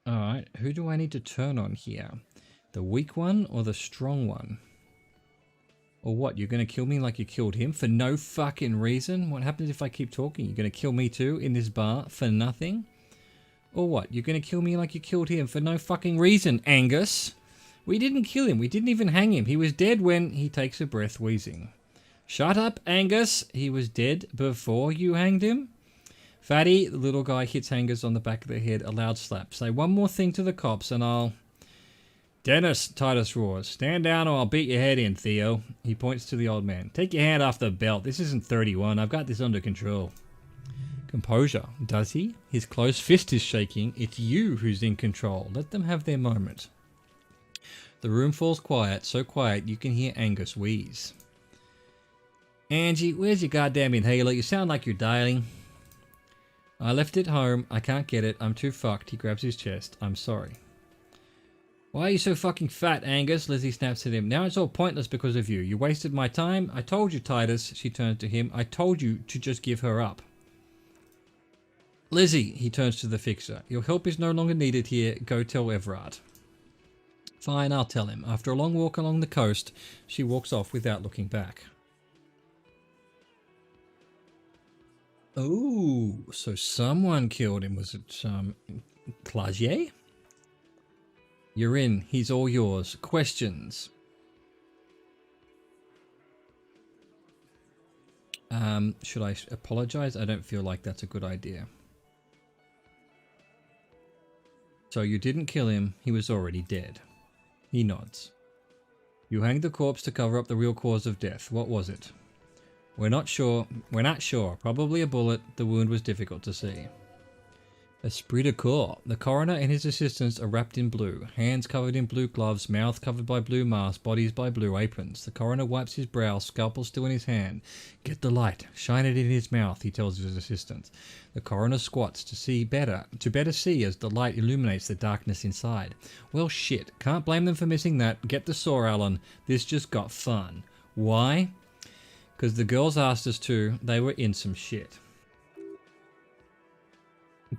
Alright, who do I need to turn on here? The weak one or the strong one? Or what, you're going to kill me like you killed him for no fucking reason? What happens if I keep talking? You're going to kill me too in this bar for nothing? Or what, you're going to kill me like you killed him for no fucking reason, Angus? We didn't kill him, we didn't even hang him. He was dead when he takes a breath wheezing. Shut up, Angus. He was dead before you hanged him? Fatty, the little guy hits Angus on the back of the head, a loud slap. Say one more thing to the cops and I'll... Dennis, Titus roars. Stand down or I'll beat your head in, Theo. He points to the old man. Take your hand off the belt. This isn't 31. I've got this under control. Composure. Does he? His closed fist is shaking. It's you who's in control. Let them have their moment. The room falls quiet. So quiet you can hear Angus wheeze. Angie, where's your goddamn inhaler? You sound like you're dying. I left it home. I can't get it. I'm too fucked. He grabs his chest. I'm sorry. Why are you so fucking fat, Angus? Lizzie snaps at him. Now it's all pointless because of you. You wasted my time. I told you, Titus. She turns to him. I told you to just give her up. Lizzie, he turns to the fixer. Your help is no longer needed here. Go tell Everard. Fine, I'll tell him. After a long walk along the coast, she walks off without looking back. Oh, so someone killed him. Was it Clagier? You're in. He's all yours. Questions? Should I apologize? I don't feel like that's a good idea. So you didn't kill him. He was already dead. He nods. You hanged the corpse to cover up the real cause of death. What was it? We're not sure. We're not sure. Probably a bullet. The wound was difficult to see. Esprit de corps. The coroner and his assistants are wrapped in blue. Hands covered in blue gloves, mouth covered by blue masks, bodies by blue aprons. The coroner wipes his brow, scalpel still in his hand. Get the light. Shine it in his mouth, he tells his assistant. The coroner squats to better see as the light illuminates the darkness inside. Well, shit. Can't blame them for missing that. Get the saw, Alan. This just got fun. Why? Because the girls asked us to. They were in some shit.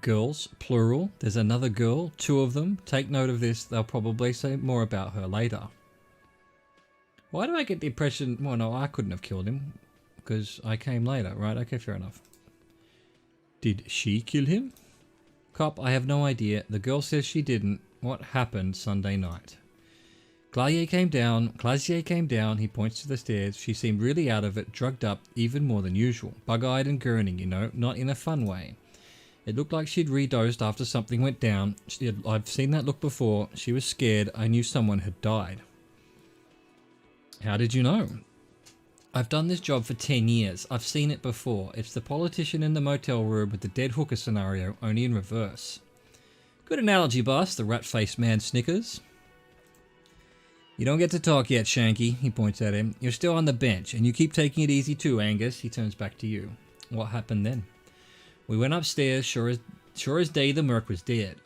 Girls, plural. There's another girl, 2 of them. Take note of this. They'll probably say more about her later. Why do I get the impression... Well, no, I couldn't have killed him. Because I came later, right? Okay, fair enough. Did she kill him? Cop, I have no idea. The girl says she didn't. What happened Sunday night? Clagier came down. He points to the stairs. She seemed really out of it, drugged up, even more than usual. Bug-eyed and gurning, you know, not in a fun way. It looked like she'd redosed after something went down. I've seen that look before. She was scared. I knew someone had died. How did you know? I've done this job for 10 years. I've seen it before. It's the politician in the motel room with the dead hooker scenario, only in reverse. Good analogy, boss, the rat-faced man snickers. You don't get to talk yet, Shanky, he points at him. You're still on the bench, and you keep taking it easy too, Angus. He turns back to you. What happened then? We went upstairs, sure as day the merc was dead.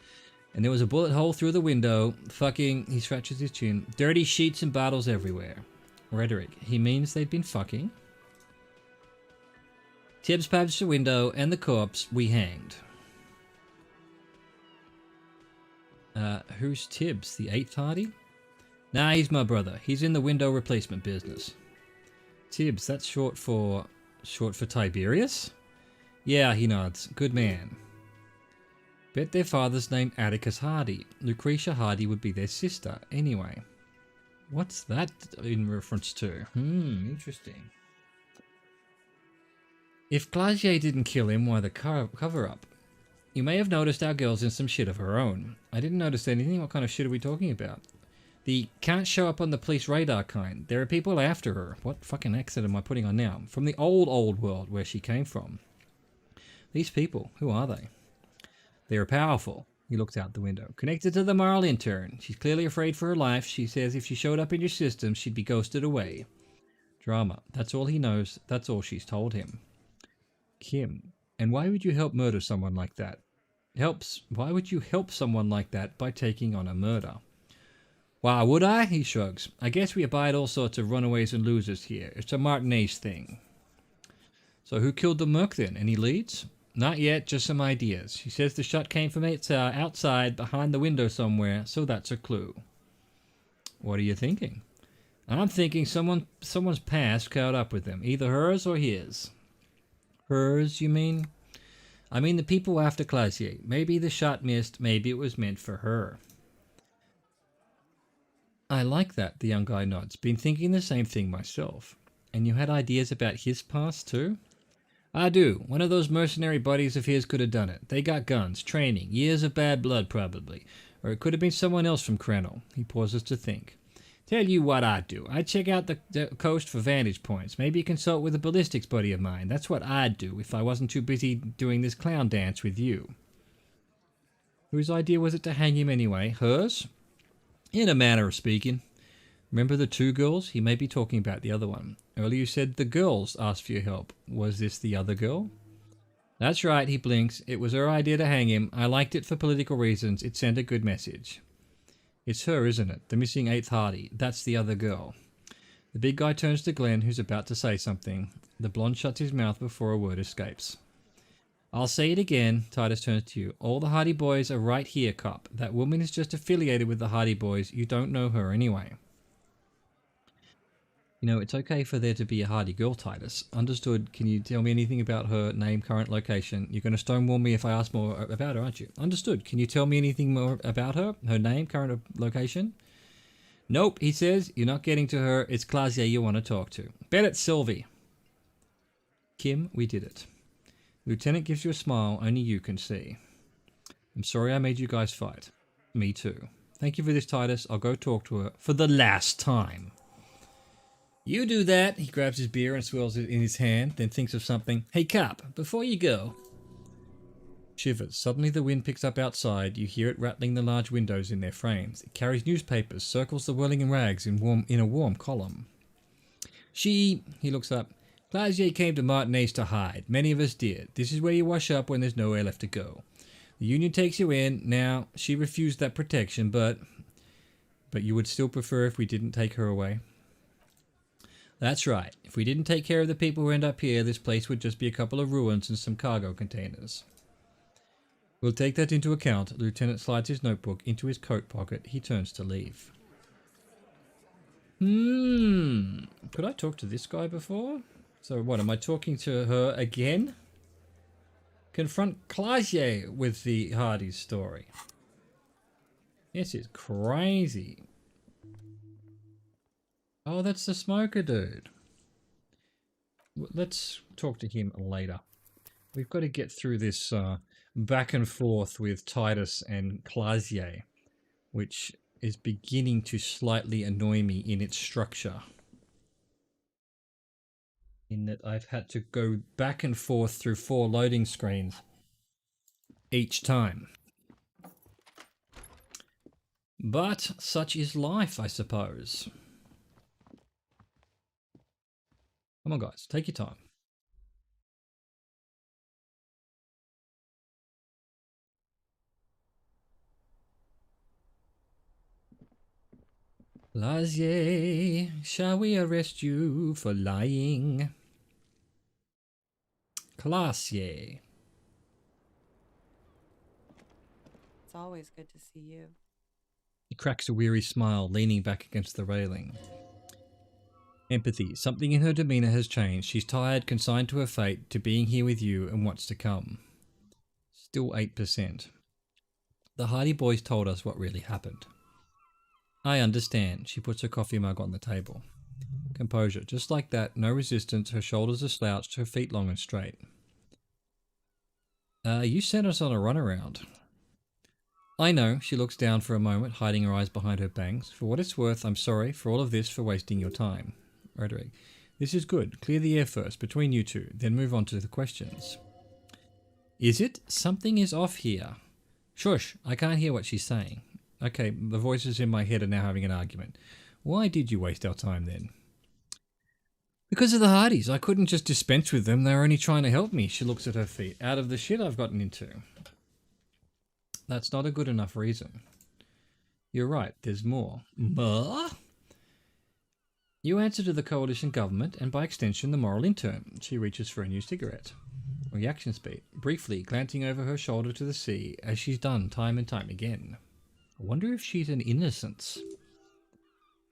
And there was a bullet hole through the window. Fucking, he scratches his chin. Dirty sheets and bottles everywhere. Rhetoric, he means they'd been fucking. Tibbs pabs the window and the corpse we hanged. Who's Tibbs? The 8th Hardy? Nah, he's my brother. He's in the window replacement business. Tibbs, that's short for Tiberius? Yeah, he nods. Good man. Bet their father's named Atticus Hardy. Lucretia Hardy would be their sister. Anyway. What's that in reference to? Interesting. If Claudier didn't kill him, why the cover-up? You may have noticed our girl's in some shit of her own. I didn't notice anything. What kind of shit are we talking about? The can't show up on the police radar kind. There are people after her. What fucking accent am I putting on now? From the old world where she came from. These people, who are they? They're powerful. He looked out the window. Connected to the Marl intern. She's clearly afraid for her life. She says if she showed up in your system, she'd be ghosted away. Drama. That's all he knows. That's all she's told him. Kim. And why would you help murder someone like that? Why would you help someone like that by taking on a murder? Why would I? He shrugs. I guess we abide all sorts of runaways and losers here. It's a Martinez thing. So who killed the merc then? Any leads? Not yet, just some ideas. She says the shot came from outside behind the window somewhere, so that's a clue. What are you thinking? I'm thinking someone's past caught up with them, either hers or his. Hers, you mean? I mean the people after Clausier. Maybe the shot missed, maybe it was meant for her. I like that, the young guy nods. Been thinking the same thing myself. And you had ideas about his past too? I do. One of those mercenary buddies of his could have done it. They got guns, training, years of bad blood probably. Or it could have been someone else from Krenel. He pauses to think. Tell you what I'd do. I'd check out the coast for vantage points. Maybe consult with a ballistics buddy of mine. That's what I'd do if I wasn't too busy doing this clown dance with you. Whose idea was it to hang him anyway? Hers? In a manner of speaking. Remember the two girls? He may be talking about the other one. Earlier you said the girls asked for your help. Was this the other girl? That's right, he blinks. It was her idea to hang him. I liked it for political reasons. It sent a good message. It's her, isn't it? The missing 8th Hardy. That's the other girl. The big guy turns to Glenn, who's about to say something. The blonde shuts his mouth before a word escapes. I'll say it again. Titus turns to you. All the Hardy boys are right here, cop. That woman is just affiliated with the Hardy boys. You don't know her anyway. You know, it's okay for there to be a Hardy girl, Titus. Understood. Can you tell me anything about her name, current location? You're going to stonewall me if I ask more about her, aren't you? Understood. Can you tell me anything more about her? Her name, current location? Nope, he says. You're not getting to her. It's Clausier you want to talk to. Bet it's Sylvie. Kim, we did it. Lieutenant gives you a smile only you can see. I'm sorry I made you guys fight. Me too. Thank you for this, Titus. I'll go talk to her for the last time. You do that. He grabs his beer and swirls it in his hand, then thinks of something. Hey, Cap, before you go. Shivers. Suddenly the wind picks up outside. You hear it rattling the large windows in their frames. It carries newspapers, circles the whirling rags in a warm column. He looks up. Clausier came to Martinez to hide. Many of us did. This is where you wash up when there's nowhere left to go. The Union takes you in. Now, she refused that protection, but you would still prefer if we didn't take her away? That's right. If we didn't take care of the people who end up here, this place would just be a couple of ruins and some cargo containers. We'll take that into account. The lieutenant slides his notebook into his coat pocket. He turns to leave. Could I talk to this guy before? So what, am I talking to her again? Confront Clausier with the Hardy's story. This is crazy. Oh, that's the smoker dude. Let's talk to him later. We've got to get through this back and forth with Titus and Clausier, which is beginning to slightly annoy me in its structure. In that I've had to go back and forth through 4 loading screens each time. But such is life, I suppose. Come on, guys, take your time. Clausier, shall we arrest you for lying? Clausier. It's always good to see you. She cracks a weary smile, leaning back against the railing. Empathy. Something in her demeanour has changed. She's tired, consigned to her fate, to being here with you and what's to come. Still 8%. The Hardy Boys told us what really happened. I understand. She puts her coffee mug on the table. Composure. Just like that, no resistance, her shoulders are slouched, her feet long and straight. You sent us on a runaround. I know. She looks down for a moment, hiding her eyes behind her bangs. For what it's worth, I'm sorry for all of this, for wasting your time. Rhetoric. This is good. Clear the air first, between you two, then move on to the questions. Is it? Something is off here. Shush, I can't hear what she's saying. Okay, the voices in my head are now having an argument. Why did you waste our time then? Because of the Hardys. I couldn't just dispense with them. They were only trying to help me. She looks at her feet. Out of the shit I've gotten into. That's not a good enough reason. You're right, there's more. More? You answer to the coalition government and by extension the moral intern. She reaches for a new cigarette. Reaction speed. Briefly glancing over her shoulder to the sea as she's done time and time again. I wonder if she's an innocence.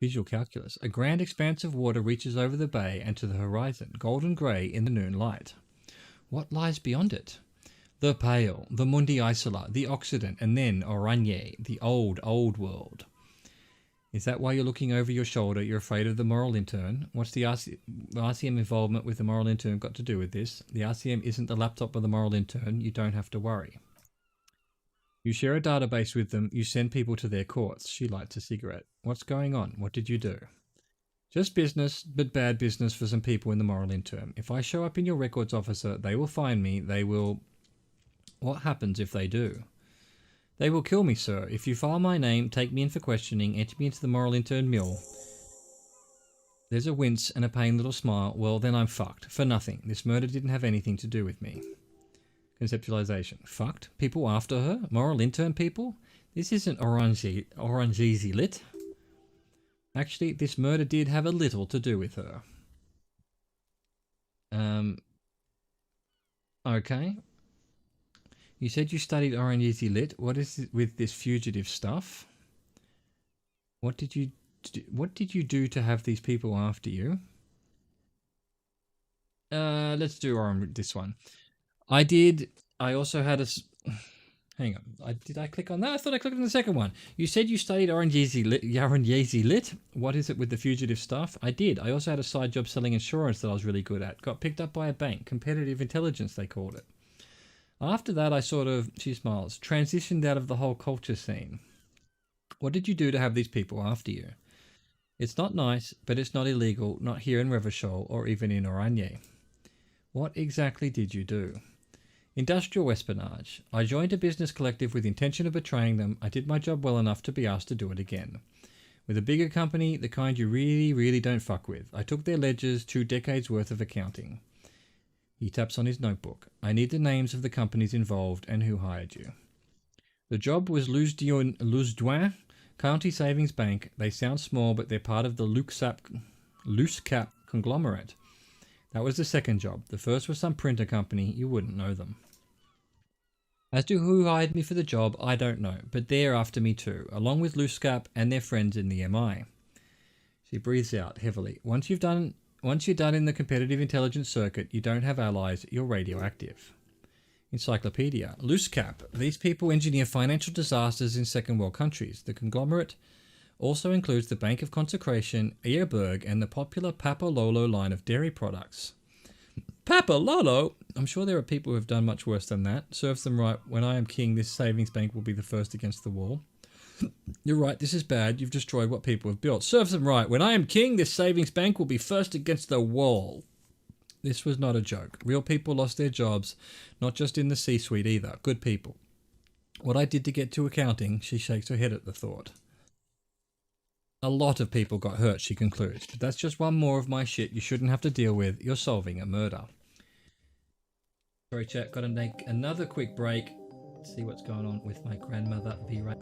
Visual calculus. A grand expanse of water reaches over the bay and to the horizon, golden grey in the noon light. What lies beyond it? The Pale, the Mundi Isola, the Occident, and then Oranje, the old, old world. Is that why you're looking over your shoulder? You're afraid of the moral intern? What's the RCM involvement with the moral intern got to do with this? The RCM isn't the laptop of the moral intern. You don't have to worry. You share a database with them. You send people to their courts. She lights a cigarette. What's going on? What did you do? Just business, but bad business for some people in the moral intern. If I show up in your records officer, they will find me. They will... What happens if they do? They will kill me, sir. If you file my name, take me in for questioning, enter me into the moral intern mill. There's a wince and a pained little smile. Well, then I'm fucked. For nothing. This murder didn't have anything to do with me. Conceptualization. Fucked? People after her? Moral intern people? This isn't Orangesi lit. Actually, this murder did have a little to do with her. Okay. You said you studied Orangesi lit. What is it with this fugitive stuff? What did you do to have these people after you? Let's do this one. I also had a... Hang on. Did I click on that? I thought I clicked on the second one. You said you studied Orangesi lit. What is it with the fugitive stuff? I did. I also had a side job selling insurance that I was really good at. Got picked up by a bank. Competitive intelligence, they called it. After that, I sort of, she smiles, transitioned out of the whole culture scene. What did you do to have these people after you? It's not nice, but it's not illegal, not here in Revachol or even in Oranje. What exactly did you do? Industrial espionage. I joined a business collective with the intention of betraying them. I did my job well enough to be asked to do it again. With a bigger company, the kind you really, really don't fuck with. I took their ledgers, 2 decades worth of accounting. He taps on his notebook. I need the names of the companies involved and who hired you. The job was Lousdouin County Savings Bank. They sound small, but they're part of the Loose Cap conglomerate. That was the second job. The first was some printer company. You wouldn't know them. As to who hired me for the job, I don't know, but they're after me too, along with Loose Cap and their friends in the MI. She breathes out heavily. Once you're done in the competitive intelligence circuit, you don't have allies, you're radioactive. Encyclopedia. Loose Cap. These people engineer financial disasters in second world countries. The conglomerate also includes the Bank of Consecration, Earberg, and the popular Papa Lolo line of dairy products. Papa Lolo? I'm sure there are people who have done much worse than that. Serves them right. When I am king, this savings bank will be the first against the wall. You're right, this is bad. You've destroyed what people have built. Serves them right. When I am king, this savings bank will be first against the wall. This was not a joke. Real people lost their jobs, not just in the C-suite either. Good people. What I did to get to accounting, she shakes her head at the thought. A lot of people got hurt, she concludes. But that's just one more of my shit you shouldn't have to deal with. You're solving a murder. Sorry, chat. Got to make another quick break. See what's going on with my grandmother. Be right.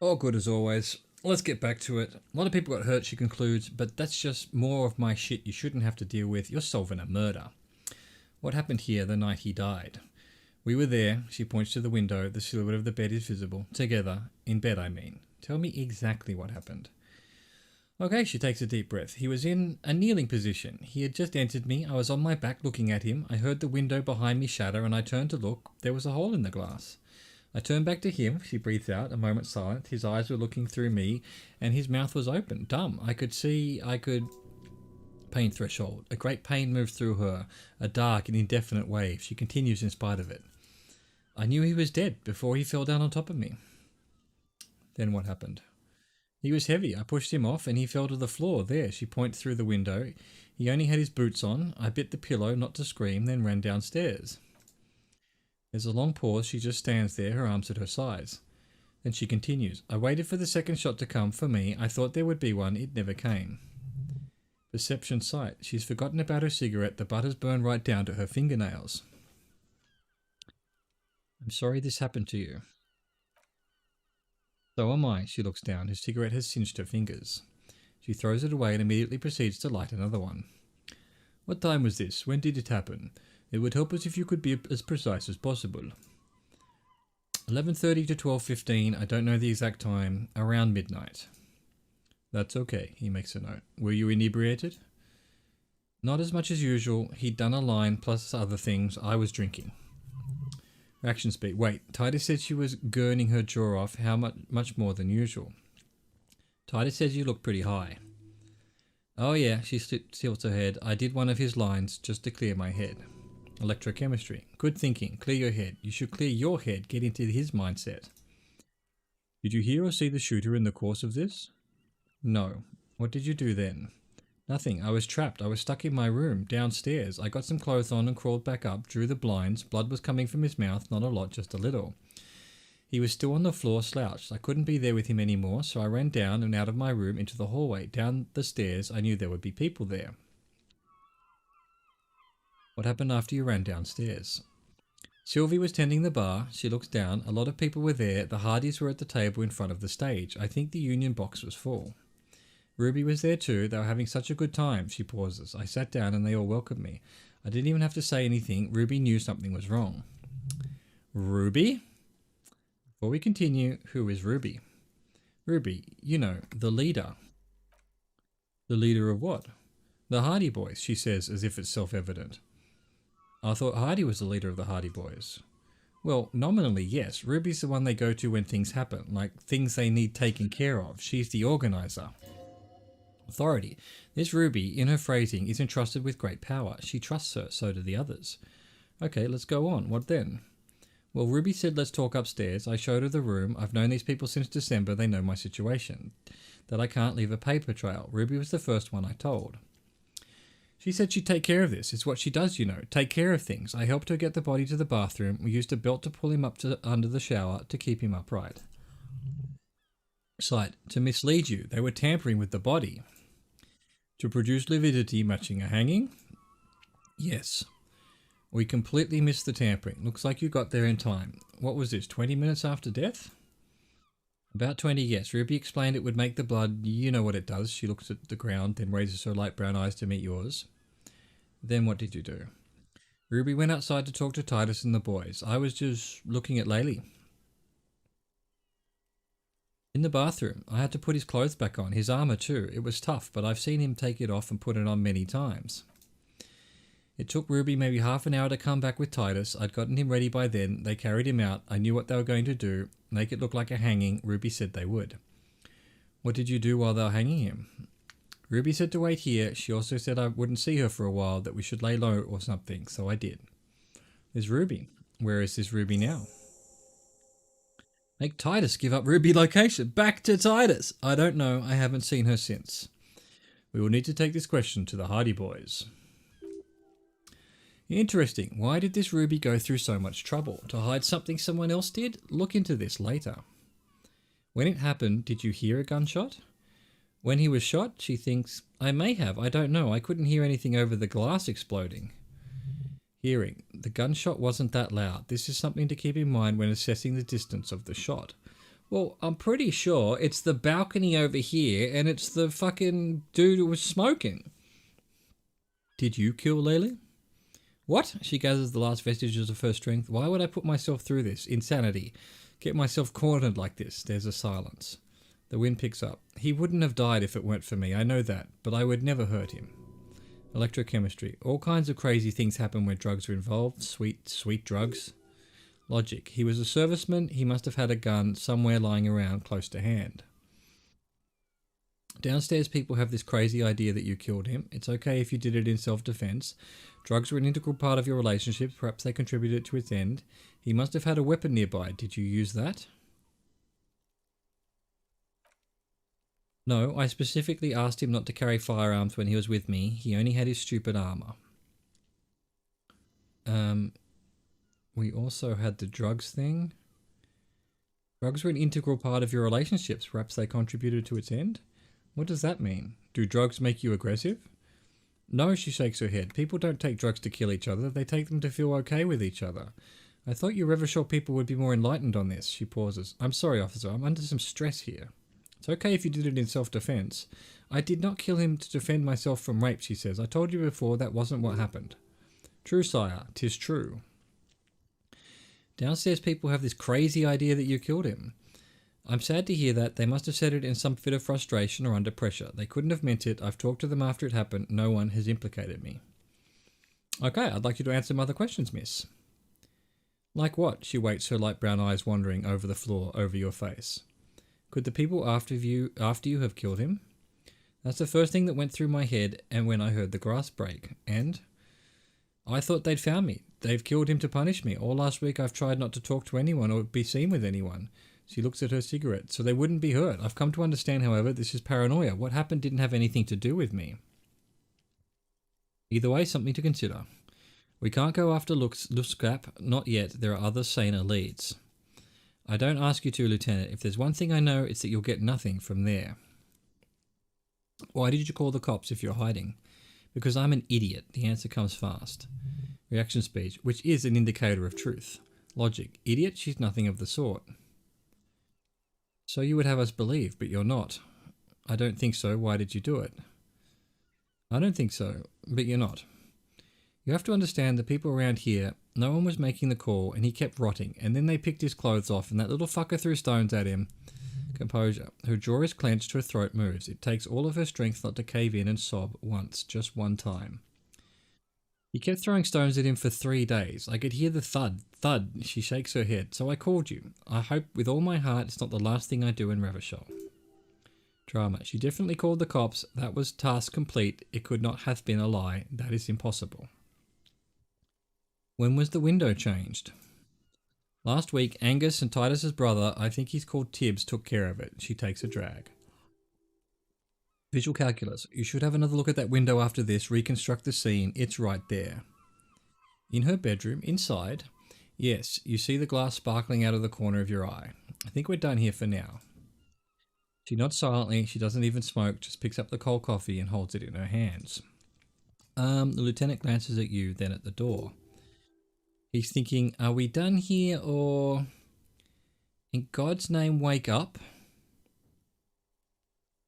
All good as always. Let's get back to it. A lot of people got hurt, she concludes, but that's just more of my shit you shouldn't have to deal with. You're solving a murder. What happened here the night he died? We were there, she points to the window, the silhouette of the bed is visible. Together. In bed, I mean. Tell me exactly what happened. Okay, she takes a deep breath. He was in a kneeling position. He had just entered me. I was on my back looking at him. I heard the window behind me shatter and I turned to look. There was a hole in the glass. I turned back to him. She breathes out, a moment silent. His eyes were looking through me and his mouth was open, dumb. Pain threshold. A great pain moved through her, a dark and indefinite wave. She continues in spite of it. I knew he was dead before he fell down on top of me. Then what happened? He was heavy. I pushed him off and he fell to the floor. There, she points through the window. He only had his boots on. I bit the pillow not to scream, then ran downstairs. There's a long pause. She just stands there, her arms at her sides. Then she continues. I waited for the second shot to come for me. I thought there would be one. It never came. Perception sight. She's forgotten about her cigarette. The butt has burned right down to her fingernails. I'm sorry this happened to you. So am I. She looks down. Her cigarette has singed her fingers. She throws it away and immediately proceeds to light another one. What time was this? When did it happen? It would help us if you could be as precise as possible. 11:30 to 12:15. I don't know the exact time. Around midnight. That's okay. He makes a note. Were you inebriated? Not as much as usual. He'd done a line plus other things. I was drinking. Action speed. Wait, Titus said she was gurning her jaw off. How much more than usual? Titus says you look pretty high. Oh yeah, she tilts her head. I did one of his lines just to clear my head. Electrochemistry. Good thinking. Clear your head. You should clear your head. Get into his mindset. Did you hear or see the shooter in the course of this? No. What did you do then? Nothing. I was trapped. I was stuck in my room, downstairs. I got some clothes on and crawled back up, drew the blinds. Blood was coming from his mouth, not a lot, just a little. He was still on the floor, slouched. I couldn't be there with him anymore, so I ran down and out of my room into the hallway. Down the stairs, I knew there would be people there. What happened after you ran downstairs? Sylvie was tending the bar. She looks down. A lot of people were there. The Hardys were at the table in front of the stage. I think the union box was full. Ruby was there too. They were having such a good time. She pauses. I sat down and they all welcomed me. I didn't even have to say anything. Ruby knew something was wrong. Ruby? Before we continue, who is Ruby? Ruby, you know, the leader. The leader of what? The Hardy Boys, she says as if it's self-evident. I thought Hardy was the leader of the Hardy Boys. Well, nominally, yes. Ruby's the one they go to when things happen, like things they need taken care of. She's the organizer. Authority. This Ruby, in her phrasing, is entrusted with great power. She trusts her, so do the others. Okay, let's go on. What then? Well, Ruby said let's talk upstairs. I showed her the room. I've known these people since December. They know my situation. That I can't leave a paper trail. Ruby was the first one I told. She said she'd take care of this. It's what she does, you know. Take care of things. I helped her get the body to the bathroom. We used a belt to pull him up to under the shower to keep him upright. Sight. To mislead you. They were tampering with the body. To produce lividity matching a hanging? Yes. We completely missed the tampering. Looks like you got there in time. What was this, 20 minutes after death? About 20, yes. Ruby explained it would make the blood, you know what it does. She looks at the ground, then raises her light brown eyes to meet yours. Then what did you do? Ruby went outside to talk to Titus and the boys. I was just looking at Laylee. In the bathroom, I had to put his clothes back on, his armour too. It was tough, but I've seen him take it off and put it on many times. It took Ruby maybe half an hour to come back with Titus. I'd gotten him ready by then. They carried him out. I knew what they were going to do. Make it look like a hanging. Ruby said they would. What did you do while they were hanging him? Ruby said to wait here. She also said I wouldn't see her for a while, that we should lay low or something, so I did. There's Ruby. Where is this Ruby now? Make Titus give up Ruby location. Back to Titus. I don't know. I haven't seen her since. We will need to take this question to the Hardy Boys. Interesting. Why did this Ruby go through so much trouble? To hide something someone else did? Look into this later. When it happened, did you hear a gunshot? When he was shot, she thinks, I may have. I don't know. I couldn't hear anything over the glass exploding. Hearing. The gunshot wasn't that loud. This is something to keep in mind when assessing the distance of the shot. Well, I'm pretty sure it's the balcony over here and it's the fucking dude who was smoking. Did you kill Laylee? What? She gathers the last vestiges of her strength. Why would I put myself through this? Insanity. Get myself cornered like this. There's a silence. The wind picks up. He wouldn't have died if it weren't for me. I know that. But I would never hurt him. Electrochemistry. All kinds of crazy things happen when drugs are involved. Sweet, sweet drugs. Logic. He was a serviceman. He must have had a gun somewhere lying around close to hand. Downstairs, people have this crazy idea that you killed him. It's okay if you did it in self-defense. Drugs were an integral part of your relationship. Perhaps they contributed to its end. He must have had a weapon nearby. Did you use that? No, I specifically asked him not to carry firearms when he was with me. He only had his stupid armor. We also had the drugs thing. Drugs were an integral part of your relationships. Perhaps they contributed to its end? What does that mean? Do drugs make you aggressive? No, she shakes her head. People don't take drugs to kill each other. They take them to feel okay with each other. I thought you Revachol people would be more enlightened on this. She pauses. I'm sorry, officer. I'm under some stress here. It's okay if you did it in self-defense. I did not kill him to defend myself from rape, she says. I told you before that wasn't what happened. True, sire. 'Tis true. Downstairs people have this crazy idea that you killed him. I'm sad to hear that. They must have said it in some fit of frustration or under pressure. They couldn't have meant it. I've talked to them after it happened. No one has implicated me. Okay, I'd like you to answer some other questions, miss. Like what? She waits, her light brown eyes wandering over the floor, over your face. Could the people after you have killed him? That's the first thing that went through my head, and when I heard the grass break. And? I thought they'd found me. They've killed him to punish me. All last week I've tried not to talk to anyone or be seen with anyone. She looks at her cigarette. So they wouldn't be hurt. I've come to understand, however, this is paranoia. What happened didn't have anything to do with me. Either way, something to consider. We can't go after Luskap. Not yet. There are other saner leads. I don't ask you to, Lieutenant. If there's one thing I know, it's that you'll get nothing from there. Why did you call the cops if you're hiding? Because I'm an idiot. The answer comes fast. Reaction speech, which is an indicator of truth. Logic. Idiot? She's nothing of the sort. So you would have us believe, but you're not. I don't think so. Why did you do it? I don't think so, but you're not. You have to understand the people around here, no one was making the call and he kept rotting, and then they picked his clothes off and that little fucker threw stones at him. Composure. Her jaw is clenched, her throat moves. It takes all of her strength not to cave in and sob once, just one time. He kept throwing stones at him for 3 days. I could hear the thud, thud. She shakes her head. So I called you. I hope with all my heart it's not the last thing I do in Revachol. Drama. She definitely called the cops. That was task complete. It could not have been a lie. That is impossible. When was the window changed? Last week, Angus and Titus's brother, I think he's called Tibbs, took care of it. She takes a drag. Visual calculus. You should have another look at that window after this. Reconstruct the scene. It's right there. In her bedroom, inside. Yes, you see the glass sparkling out of the corner of your eye. I think we're done here for now. She nods silently. She doesn't even smoke, just picks up the cold coffee and holds it in her hands. The lieutenant glances at you, then at the door. He's thinking, are we done here or... In God's name, wake up.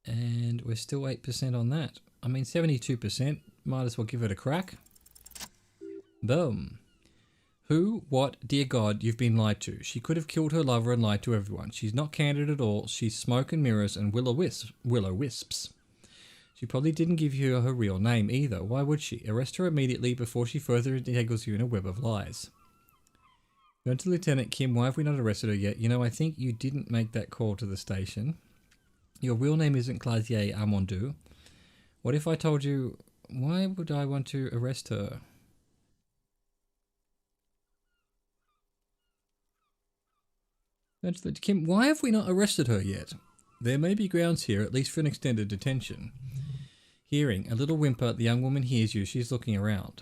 And we're still 8% on that. I mean, 72%. Might as well give it a crack. Boom. Who, what, dear God, you've been lied to. She could have killed her lover and lied to everyone. She's not candid at all. She's smoke and mirrors and will-o'-wisps. She probably didn't give you her real name either. Why would she? Arrest her immediately before she further entangles you in a web of lies. Turn to Lieutenant Kim. Why have we not arrested her yet? You know, I think you didn't make that call to the station. Your real name isn't Clasier Amondou. What if I told you... Why would I want to arrest her? Kim, why have we not arrested her yet? There may be grounds here, at least for an extended detention. Hearing, a little whimper, the young woman hears you. She's looking around.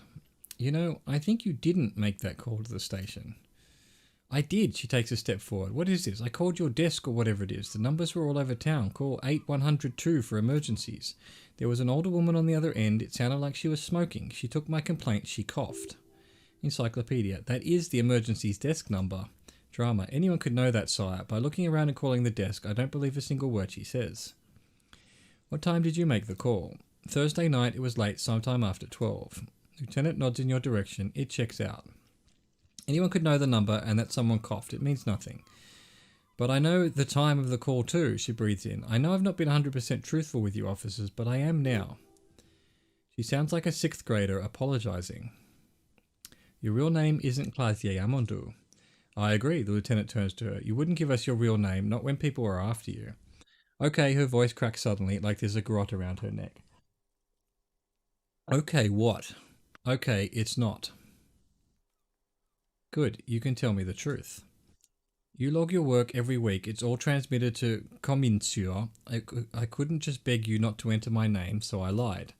You know, I think you didn't make that call to the station. I did. She takes a step forward. What is this? I called your desk or whatever it is. The numbers were all over town. Call 8102 for emergencies. There was an older woman on the other end. It sounded like she was smoking. She took my complaint. She coughed. Encyclopedia. That is the emergencies desk number. Drama. Anyone could know that, sire. By looking around and calling the desk, I don't believe a single word she says. What time did you make the call? Thursday night. It was late, sometime after 12. Lieutenant nods in your direction. It checks out. Anyone could know the number and that someone coughed. It means nothing. But I know the time of the call too, she breathes in. I know I've not been 100% truthful with you officers, but I am now. She sounds like a 6th grader apologizing. Your real name isn't Clasier Amondu. I agree, the lieutenant turns to her. You wouldn't give us your real name, not when people are after you. Okay, her voice cracks suddenly, like there's a garrote around her neck. Okay, what? Okay, it's not. Good, you can tell me the truth. You log your work every week. It's all transmitted to Cominsure. I couldn't just beg you not to enter my name, so I lied.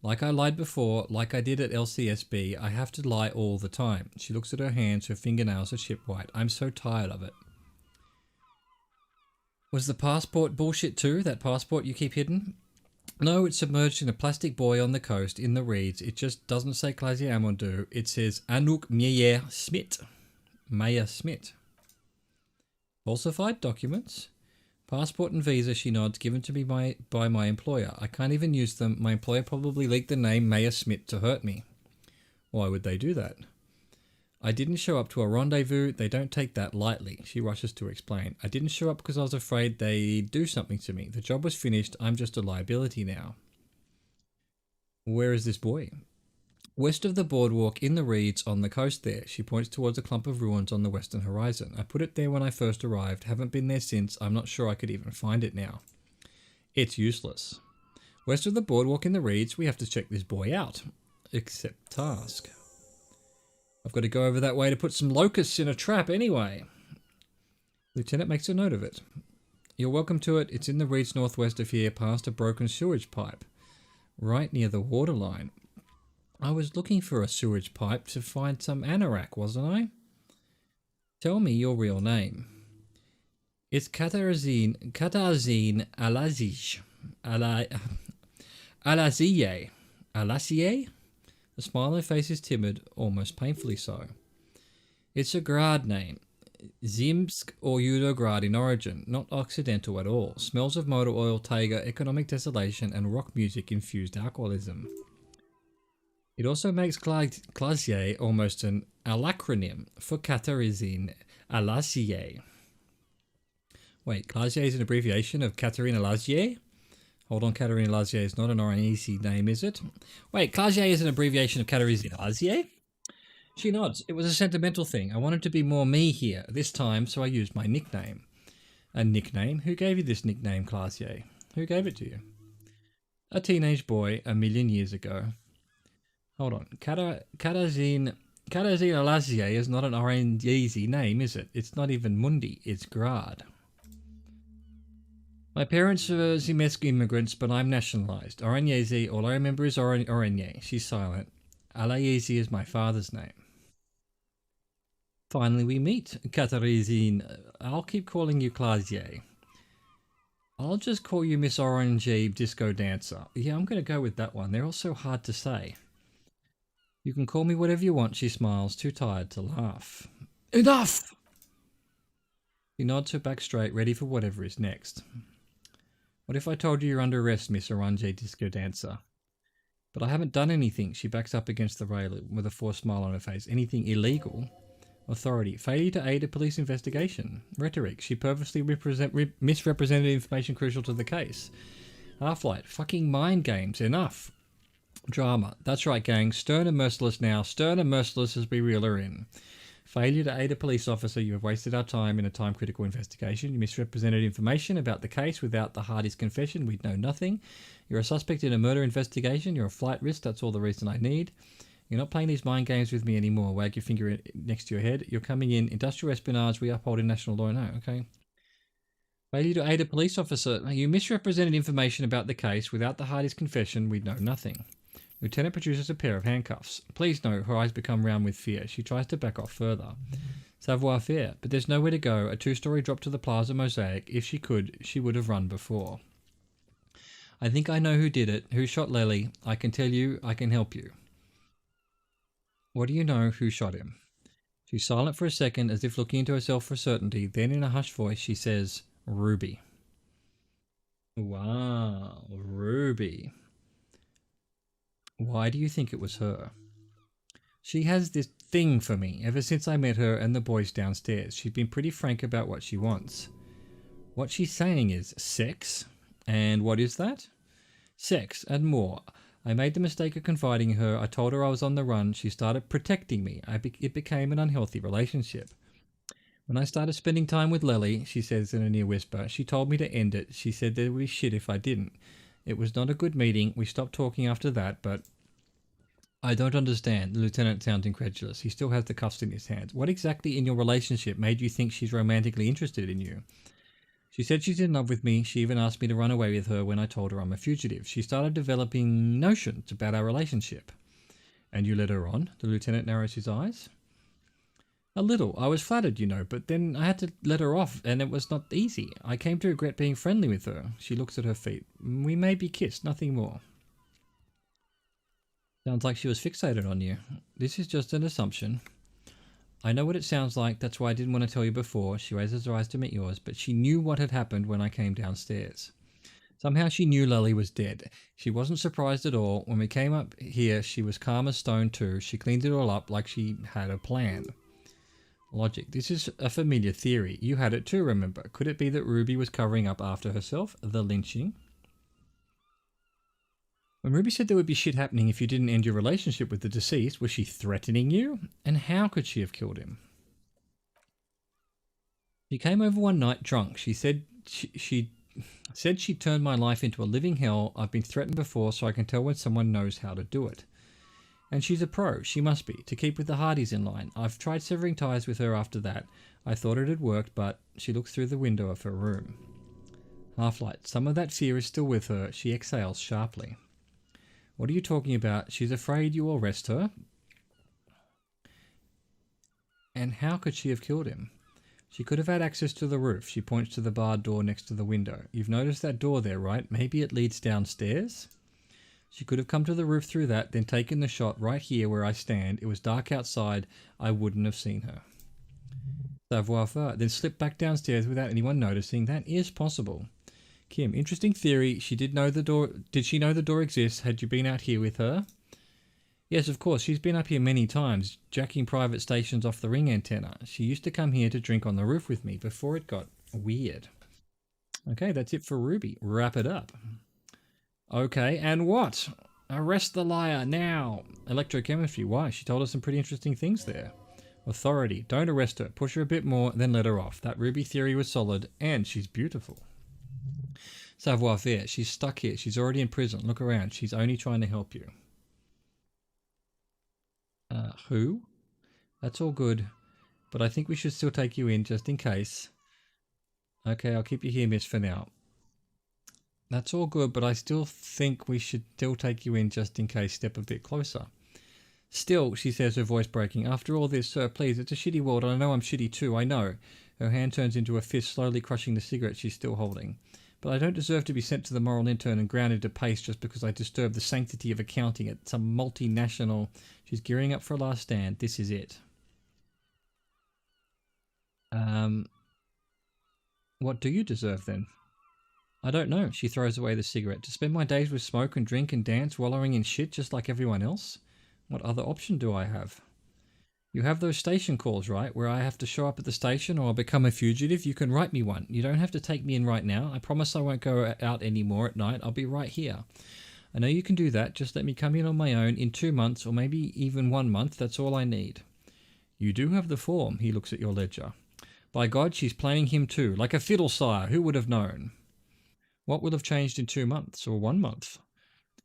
Like I lied before, like I did at LCSB, I have to lie all the time. She looks at her hands, her fingernails are chip white. I'm so tired of it. Was the passport bullshit too? That passport you keep hidden? No, it's submerged in a plastic buoy on the coast in the reeds. It just doesn't say Clasier Amondu. It says Anouk Meyer Smit. Meyer Smit. Falsified documents? Passport and visa, she nods, given to me by my employer. I can't even use them. My employer probably leaked the name Mayor Smith to hurt me. Why would they do that? I didn't show up to a rendezvous. They don't take that lightly. She rushes to explain. I didn't show up because I was afraid they'd do something to me. The job was finished. I'm just a liability now. Where is this boy? West of the boardwalk in the reeds on the coast there. She points towards a clump of ruins on the western horizon. I put it there when I first arrived. Haven't been there since. I'm not sure I could even find it now. It's useless. West of the boardwalk in the reeds, we have to check this boy out. Accept task. I've got to go over that way to put some locusts in a trap anyway. Lieutenant makes a note of it. You're welcome to it. It's in the reeds northwest of here, past a broken sewage pipe. Right near the waterline. I was looking for a sewage pipe to find some anorak, wasn't I? Tell me your real name. It's Katarzyne Alaziye. Alaziye? The smile on her face is timid, almost painfully so. It's a grad name. Zimsk or Udograd in origin, not Occidental at all. Smells of motor oil, taiga, economic desolation, and rock music-infused alcoholism. It also makes Clasier almost an alacronym for Katarzyne Alaziye. Wait, Clasier is an abbreviation of Katarina Lazier? Hold on, Katarina Lazier is not an easy name, is it? Wait, Clasier is an abbreviation of Katarina Lazier? She nods. It was a sentimental thing. I wanted to be more me here this time, so I used my nickname. A nickname? Who gave you this nickname, Clasier? Who gave it to you? A teenage boy 1,000,000 years ago. Hold on. Katarzyne Lazier is not an easy name, is it? It's not even Mundi. It's Grad. My parents are Zimesk immigrants, but I'm nationalized. Oranyezi, all I remember is Oranye. She's silent. Alayezi is my father's name. Finally we meet, Katarzyne. I'll keep calling you Clasier. I'll just call you Miss Orangey Disco Dancer. Yeah, I'm going to go with that one. They're all so hard to say. You can call me whatever you want, she smiles, too tired to laugh. Enough! She nods her back straight, ready for whatever is next. What if I told you you're under arrest, Miss Orangey Disco Dancer? But I haven't done anything. She backs up against the rail with a forced smile on her face. Anything illegal? Authority. Failure to aid a police investigation. Rhetoric. She purposely misrepresented information crucial to the case. Half-light. Fucking mind games. Enough. Drama. That's right, gang. Stern and merciless now. Stern and merciless as we reel her in. Failure to aid a police officer. You have wasted our time in a time-critical investigation. You misrepresented information about the case without the hardest confession. We'd know nothing. You're a suspect in a murder investigation. You're a flight risk. That's all the reason I need. You're not playing these mind games with me anymore. Wag your finger next to your head. You're coming in. Industrial espionage. We uphold international law. No, okay. Failure to aid a police officer. You misrepresented information about the case without the hardest confession. We'd know nothing. Lieutenant produces a pair of handcuffs. Please note, her eyes become round with fear. She tries to back off further. Savoir faire. But there's nowhere to go. A two-story drop to the Plaza Mosaic. If she could, she would have run before. I think I know who did it. Who shot Lely. I can tell you. I can help you. What do you know? Who shot him? She's silent for a second, as if looking into herself for certainty. Then in a hushed voice, she says, Ruby. Wow, Ruby. Why do you think it was her? She has this thing for me ever since I met her and the boys downstairs. She's been pretty frank about what she wants. What she's saying is sex. And what is that? Sex and more. I made the mistake of confiding in her. I told her I was on the run. She started protecting me. It became an unhealthy relationship. When I started spending time with Lely, she says in a near whisper, she told me to end it. She said there would be shit if I didn't. It was not a good meeting. We stopped talking after that, but I don't understand. The lieutenant sounds incredulous. He still has the cuffs in his hands. What exactly in your relationship made you think she's romantically interested in you? She said she's in love with me. She even asked me to run away with her when I told her I'm a fugitive. She started developing notions about our relationship. And you led her on? The lieutenant narrows his eyes. A little. I was flattered, you know, but then I had to let her off, and it was not easy. I came to regret being friendly with her. She looks at her feet. We maybe kissed, nothing more. Sounds like she was fixated on you. This is just an assumption. I know what it sounds like. That's why I didn't want to tell you before. She raises her eyes to meet yours, but she knew what had happened when I came downstairs. Somehow she knew Lely was dead. She wasn't surprised at all. When we came up here, she was calm as stone too. She cleaned it all up like she had a plan. Logic. This is a familiar theory. You had it too, remember. Could it be that Ruby was covering up after herself? The lynching? When Ruby said there would be shit happening if you didn't end your relationship with the deceased, was she threatening you? And how could she have killed him? She came over one night drunk. She said she turned my life into a living hell. I've been threatened before, so I can tell when someone knows how to do it. And she's a pro. She must be, to keep with the Hardys in line. I've tried severing ties with her after that. I thought it had worked, but she looks through the window of her room. Half-light. Some of that fear is still with her. She exhales sharply. What are you talking about? She's afraid you will arrest her. And how could she have killed him? She could have had access to the roof. She points to the barred door next to the window. You've noticed that door there, right? Maybe it leads downstairs? She could have come to the roof through that, then taken the shot right here where I stand. It was dark outside. I wouldn't have seen her. Savoir-faire. Then slip back downstairs without anyone noticing. That is possible. Kim, interesting theory. She did know the door. Did she know the door exists? Had you been out here with her? Yes, of course. She's been up here many times, jacking private stations off the ring antenna. She used to come here to drink on the roof with me before it got weird. Okay, that's it for Ruby. Wrap it up. Okay, and what? Arrest the liar now. Electrochemistry. Why? She told us some pretty interesting things there. Authority. Don't arrest her. Push her a bit more, then let her off. That Ruby theory was solid, and she's beautiful. Savoir-faire. She's stuck here. She's already in prison. Look around. She's only trying to help you. Who? That's all good, but I think we should still take you in just in case. Okay, I'll keep you here, miss, for now. That's all good, but I still think we should still take you in just in case. Step a bit closer. Still, she says, her voice breaking. After all this, sir, please, it's a shitty world, and I know I'm shitty too, I know. Her hand turns into a fist, slowly crushing the cigarette she's still holding. But I don't deserve to be sent to the moral intern and grounded to paste just because I disturbed the sanctity of accounting at some multinational. She's gearing up for a last stand. This is it. What do you deserve then? I don't know. She throws away the cigarette. To spend my days with smoke and drink and dance, wallowing in shit just like everyone else? What other option do I have? You have those station calls, right? Where I have to show up at the station or I'll become a fugitive? You can write me one. You don't have to take me in right now. I promise I won't go out anymore at night. I'll be right here. I know you can do that. Just let me come in on my own in 2 months or maybe even 1 month. That's all I need. You do have the form. He looks at your ledger. By God, she's playing him too. Like a fiddle, sire. Who would have known? What will have changed in 2 months or 1 month?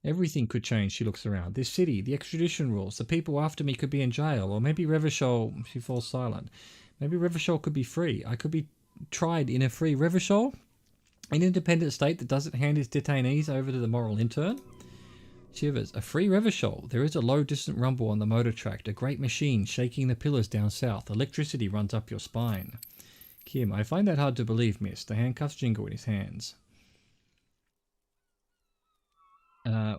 Everything could change, she looks around. This city, the extradition rules, the people after me could be in jail, or maybe Revachol, she falls silent. Maybe Revachol could be free. I could be tried in a free Revachol, an independent state that doesn't hand its detainees over to the moral intern. Shivers. A free Revachol. There is a low distant rumble on the motor track, a great machine shaking the pillars down south. Electricity runs up your spine. Kim, I find that hard to believe, miss. The handcuffs jingle in his hands.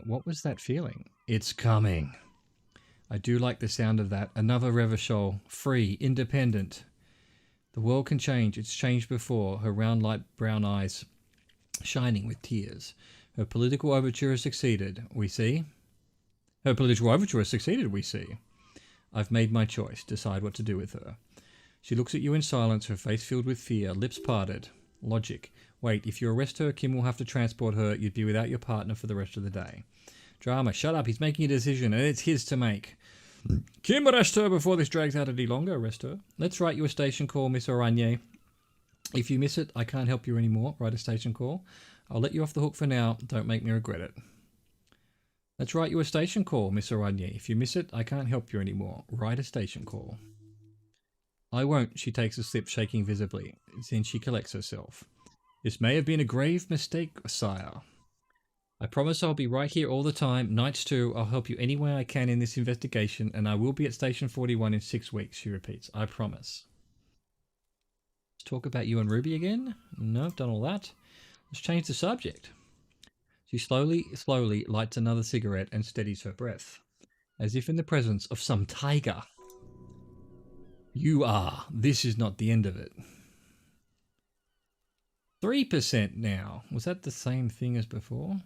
What was that feeling? It's coming. I do like the sound of that. Another Revachol. Free. Independent. The world can change. It's changed before. Her round light brown eyes shining with tears. Her political overture has succeeded, we see. Her political overture has succeeded, we see. I've made my choice. Decide what to do with her. She looks at you in silence, her face filled with fear, lips parted. Logic. Wait, if you arrest her, Kim will have to transport her. You'd be without your partner for the rest of the day. Drama. Shut up. He's making a decision, and it's his to make. Kim, arrest her before this drags out any longer. Arrest her. Let's write you a station call, Miss Oranje. If you miss it, I can't help you anymore. Write a station call. I'll let you off the hook for now. Don't make me regret it. Let's write you a station call, Miss Oranje. If you miss it, I can't help you anymore. Write a station call. I won't. She takes a sip, shaking visibly. Then she collects herself. This may have been a grave mistake, sire. I promise I'll be right here all the time. Nights too. I'll help you any way I can in this investigation, and I will be at Station 41 in 6 weeks, she repeats. I promise. Let's talk about you and Ruby again. No, I've done all that. Let's change the subject. She slowly lights another cigarette and steadies her breath, as if in the presence of some tiger. You are. This is not the end of it. 3% now. Was that the same thing as before?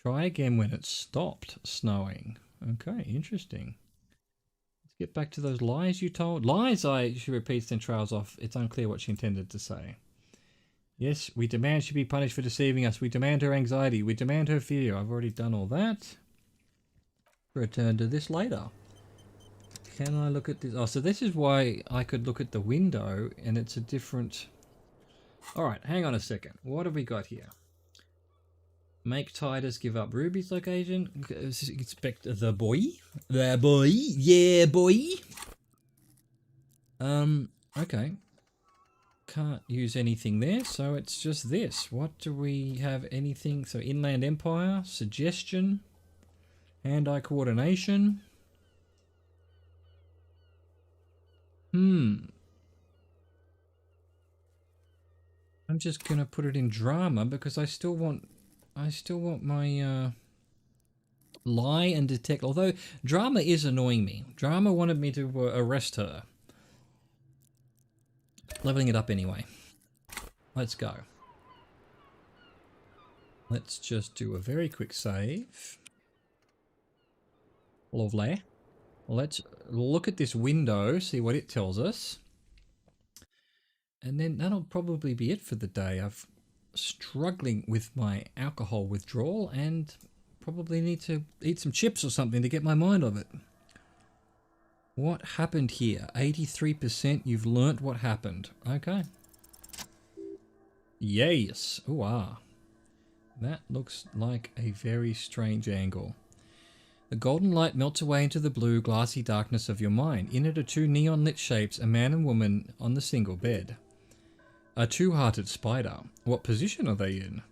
Try again when it stopped snowing. Okay, interesting. Let's get back to those lies you told. Lies, she repeats, then trails off. It's unclear what she intended to say. Yes, we demand she be punished for deceiving us. We demand her anxiety. We demand her fear. I've already done all that. Return to this later. Can I look at this? Oh, so this is why I could look at the window and it's a different... Alright, hang on a second. What have we got here? Make Titus give up Ruby's location. Expect the boy. The boy. Yeah, boy. Okay. Can't use anything there, so it's just this. What do we have? Anything? So Inland Empire, suggestion, hand-eye coordination. I'm just gonna put it in drama because I still want my lie and detect. Although drama is annoying me. Drama wanted me to arrest her. Leveling it up anyway. Let's go. Let's just do a very quick save. Lovely. Let's look at this window, see what it tells us. And then that'll probably be it for the day. I'm struggling with my alcohol withdrawal and probably need to eat some chips or something to get my mind off it. What happened here? 83%. You've learnt what happened. Okay. Yes. Ooh, ah. That looks like a very strange angle. The golden light melts away into the blue, glassy darkness of your mind. In it are two neon-lit shapes, a man and woman on the single bed. A two-hearted spider. What position are they in?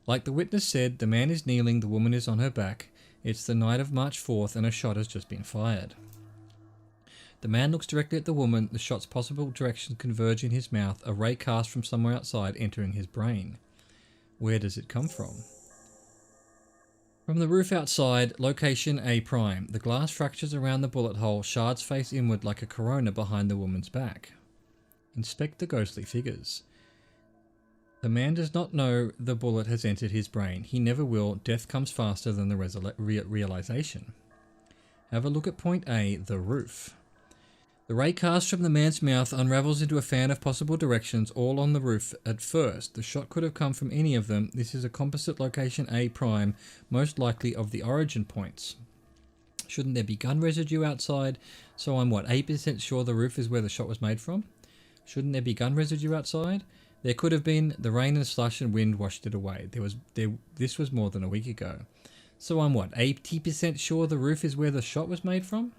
Like the witness said, the man is kneeling, the woman is on her back. It's the night of March 4th and a shot has just been fired. The man looks directly at the woman. The shot's possible directions converge in his mouth, a ray cast from somewhere outside entering his brain. Where does it come from? From the roof outside, location A prime. The glass fractures around the bullet hole, shards face inward like a corona behind the woman's back. Inspect the ghostly figures. The man does not know the bullet has entered his brain. He never will. Death comes faster than the realization. Have a look at point A, the roof. The ray cast from the man's mouth unravels into a fan of possible directions, all on the roof at first. The shot could have come from any of them. This is a composite location A prime, most likely of the origin points. Shouldn't there be gun residue outside? So I'm what, 8% sure the roof is where the shot was made from? Shouldn't there be gun residue outside? There could have been. The rain and slush and wind washed it away. This was more than a week ago. So I'm what, 80% sure the roof is where the shot was made from?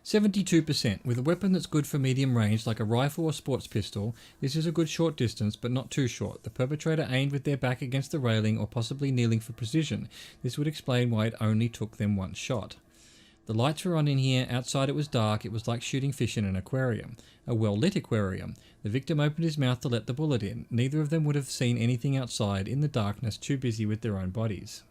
72%. With a weapon that's good for medium range, like a rifle or sports pistol, this is a good short distance, but not too short. The perpetrator aimed with their back against the railing or possibly kneeling for precision. This would explain why it only took them one shot. The lights were on in here. Outside it was dark. It was like shooting fish in an aquarium. A well-lit aquarium. The victim opened his mouth to let the bullet in. Neither of them would have seen anything outside, in the darkness, too busy with their own bodies.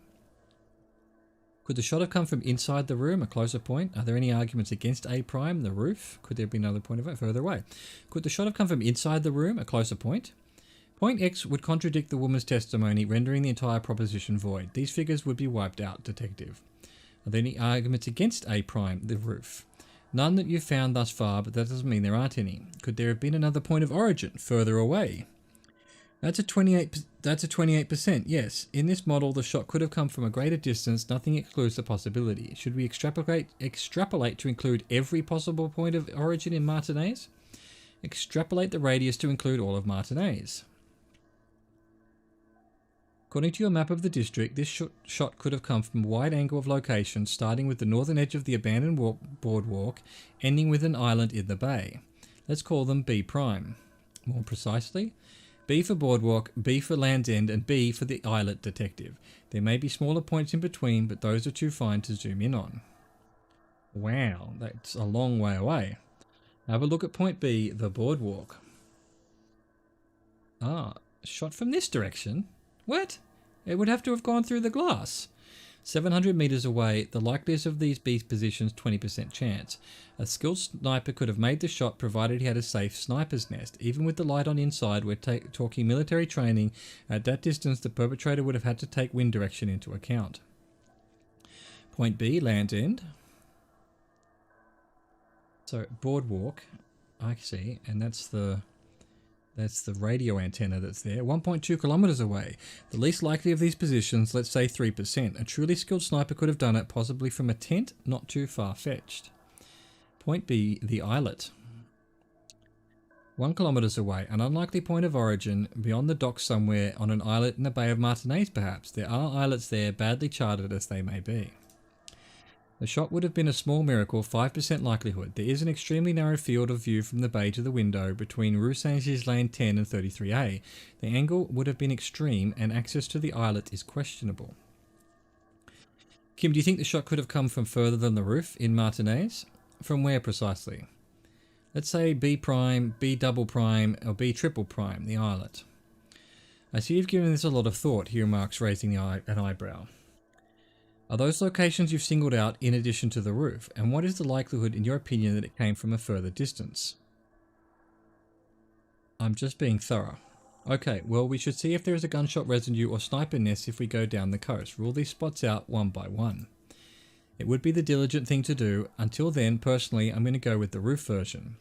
Could the shot have come from inside the room, a closer point? Are there any arguments against A prime, the roof? Could there be another point of it further away? Could the shot have come from inside the room, a closer point? Point X would contradict the woman's testimony, rendering the entire proposition void. These figures would be wiped out, detective. Are there any arguments against A prime, the roof? None that you've found thus far, but that doesn't mean there aren't any. Could there have been another point of origin, further away? That's a 28%, yes. In this model, the shot could have come from a greater distance. Nothing excludes the possibility. Should we extrapolate to include every possible point of origin in Martinez? Extrapolate the radius to include all of Martinez. According to your map of the district, this shot could have come from a wide angle of location, starting with the northern edge of the abandoned boardwalk, ending with an island in the bay. Let's call them B prime. More precisely, B for boardwalk, B for Land's End, and B for the islet, detective. There may be smaller points in between, but those are too fine to zoom in on. Wow, that's a long way away. Have a look at point B, the boardwalk. Ah, shot from this direction? What? It would have to have gone through the glass. 700 meters away, the likeliest of these B positions 20% chance. A skilled sniper could have made the shot provided he had a safe sniper's nest. Even with the light on inside, we're talking military training. At that distance, the perpetrator would have had to take wind direction into account. Point B, Land's End. So boardwalk, I see, and that's the radio antenna that's there, 1.2 kilometers away. The least likely of these positions, let's say 3%. A truly skilled sniper could have done it, possibly from a tent, not too far-fetched. Point B, the islet. 1 kilometers away, an unlikely point of origin, beyond the docks somewhere, on an islet in the Bay of Martinez perhaps. There are islets there, badly charted as they may be. The shot would have been a small miracle, 5% likelihood. There is an extremely narrow field of view from the bay to the window between Rue Saint-Ghislain 10 and 33A. The angle would have been extreme and access to the islet is questionable. Kim, do you think the shot could have come from further than the roof in Martinez? From where precisely? Let's say B prime, B double prime, or B triple prime, the islet. I see you've given this a lot of thought, he remarks, raising an eyebrow. Are those locations you've singled out in addition to the roof? And what is the likelihood, in your opinion, that it came from a further distance? I'm just being thorough. Okay, well, we should see if there is a gunshot residue or sniper nest if we go down the coast. Rule these spots out one by one. It would be the diligent thing to do. Until then, personally, I'm going to go with the roof version.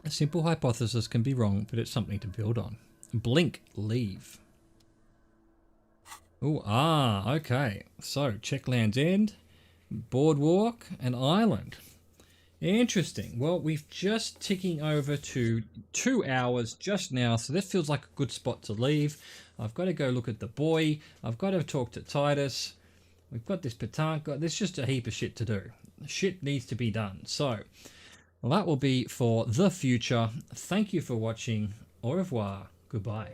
A simple hypothesis can be wrong, but it's something to build on. Blink, leave. Oh, okay. So, check Land's End, boardwalk, and island. Interesting. Well, we've just ticking over to 2 hours just now, so this feels like a good spot to leave. I've got to go look at the boy. I've got to talk to Titus. We've got this petanque. There's just a heap of shit to do. Shit needs to be done. So, well, that will be for the future. Thank you for watching. Au revoir. Goodbye.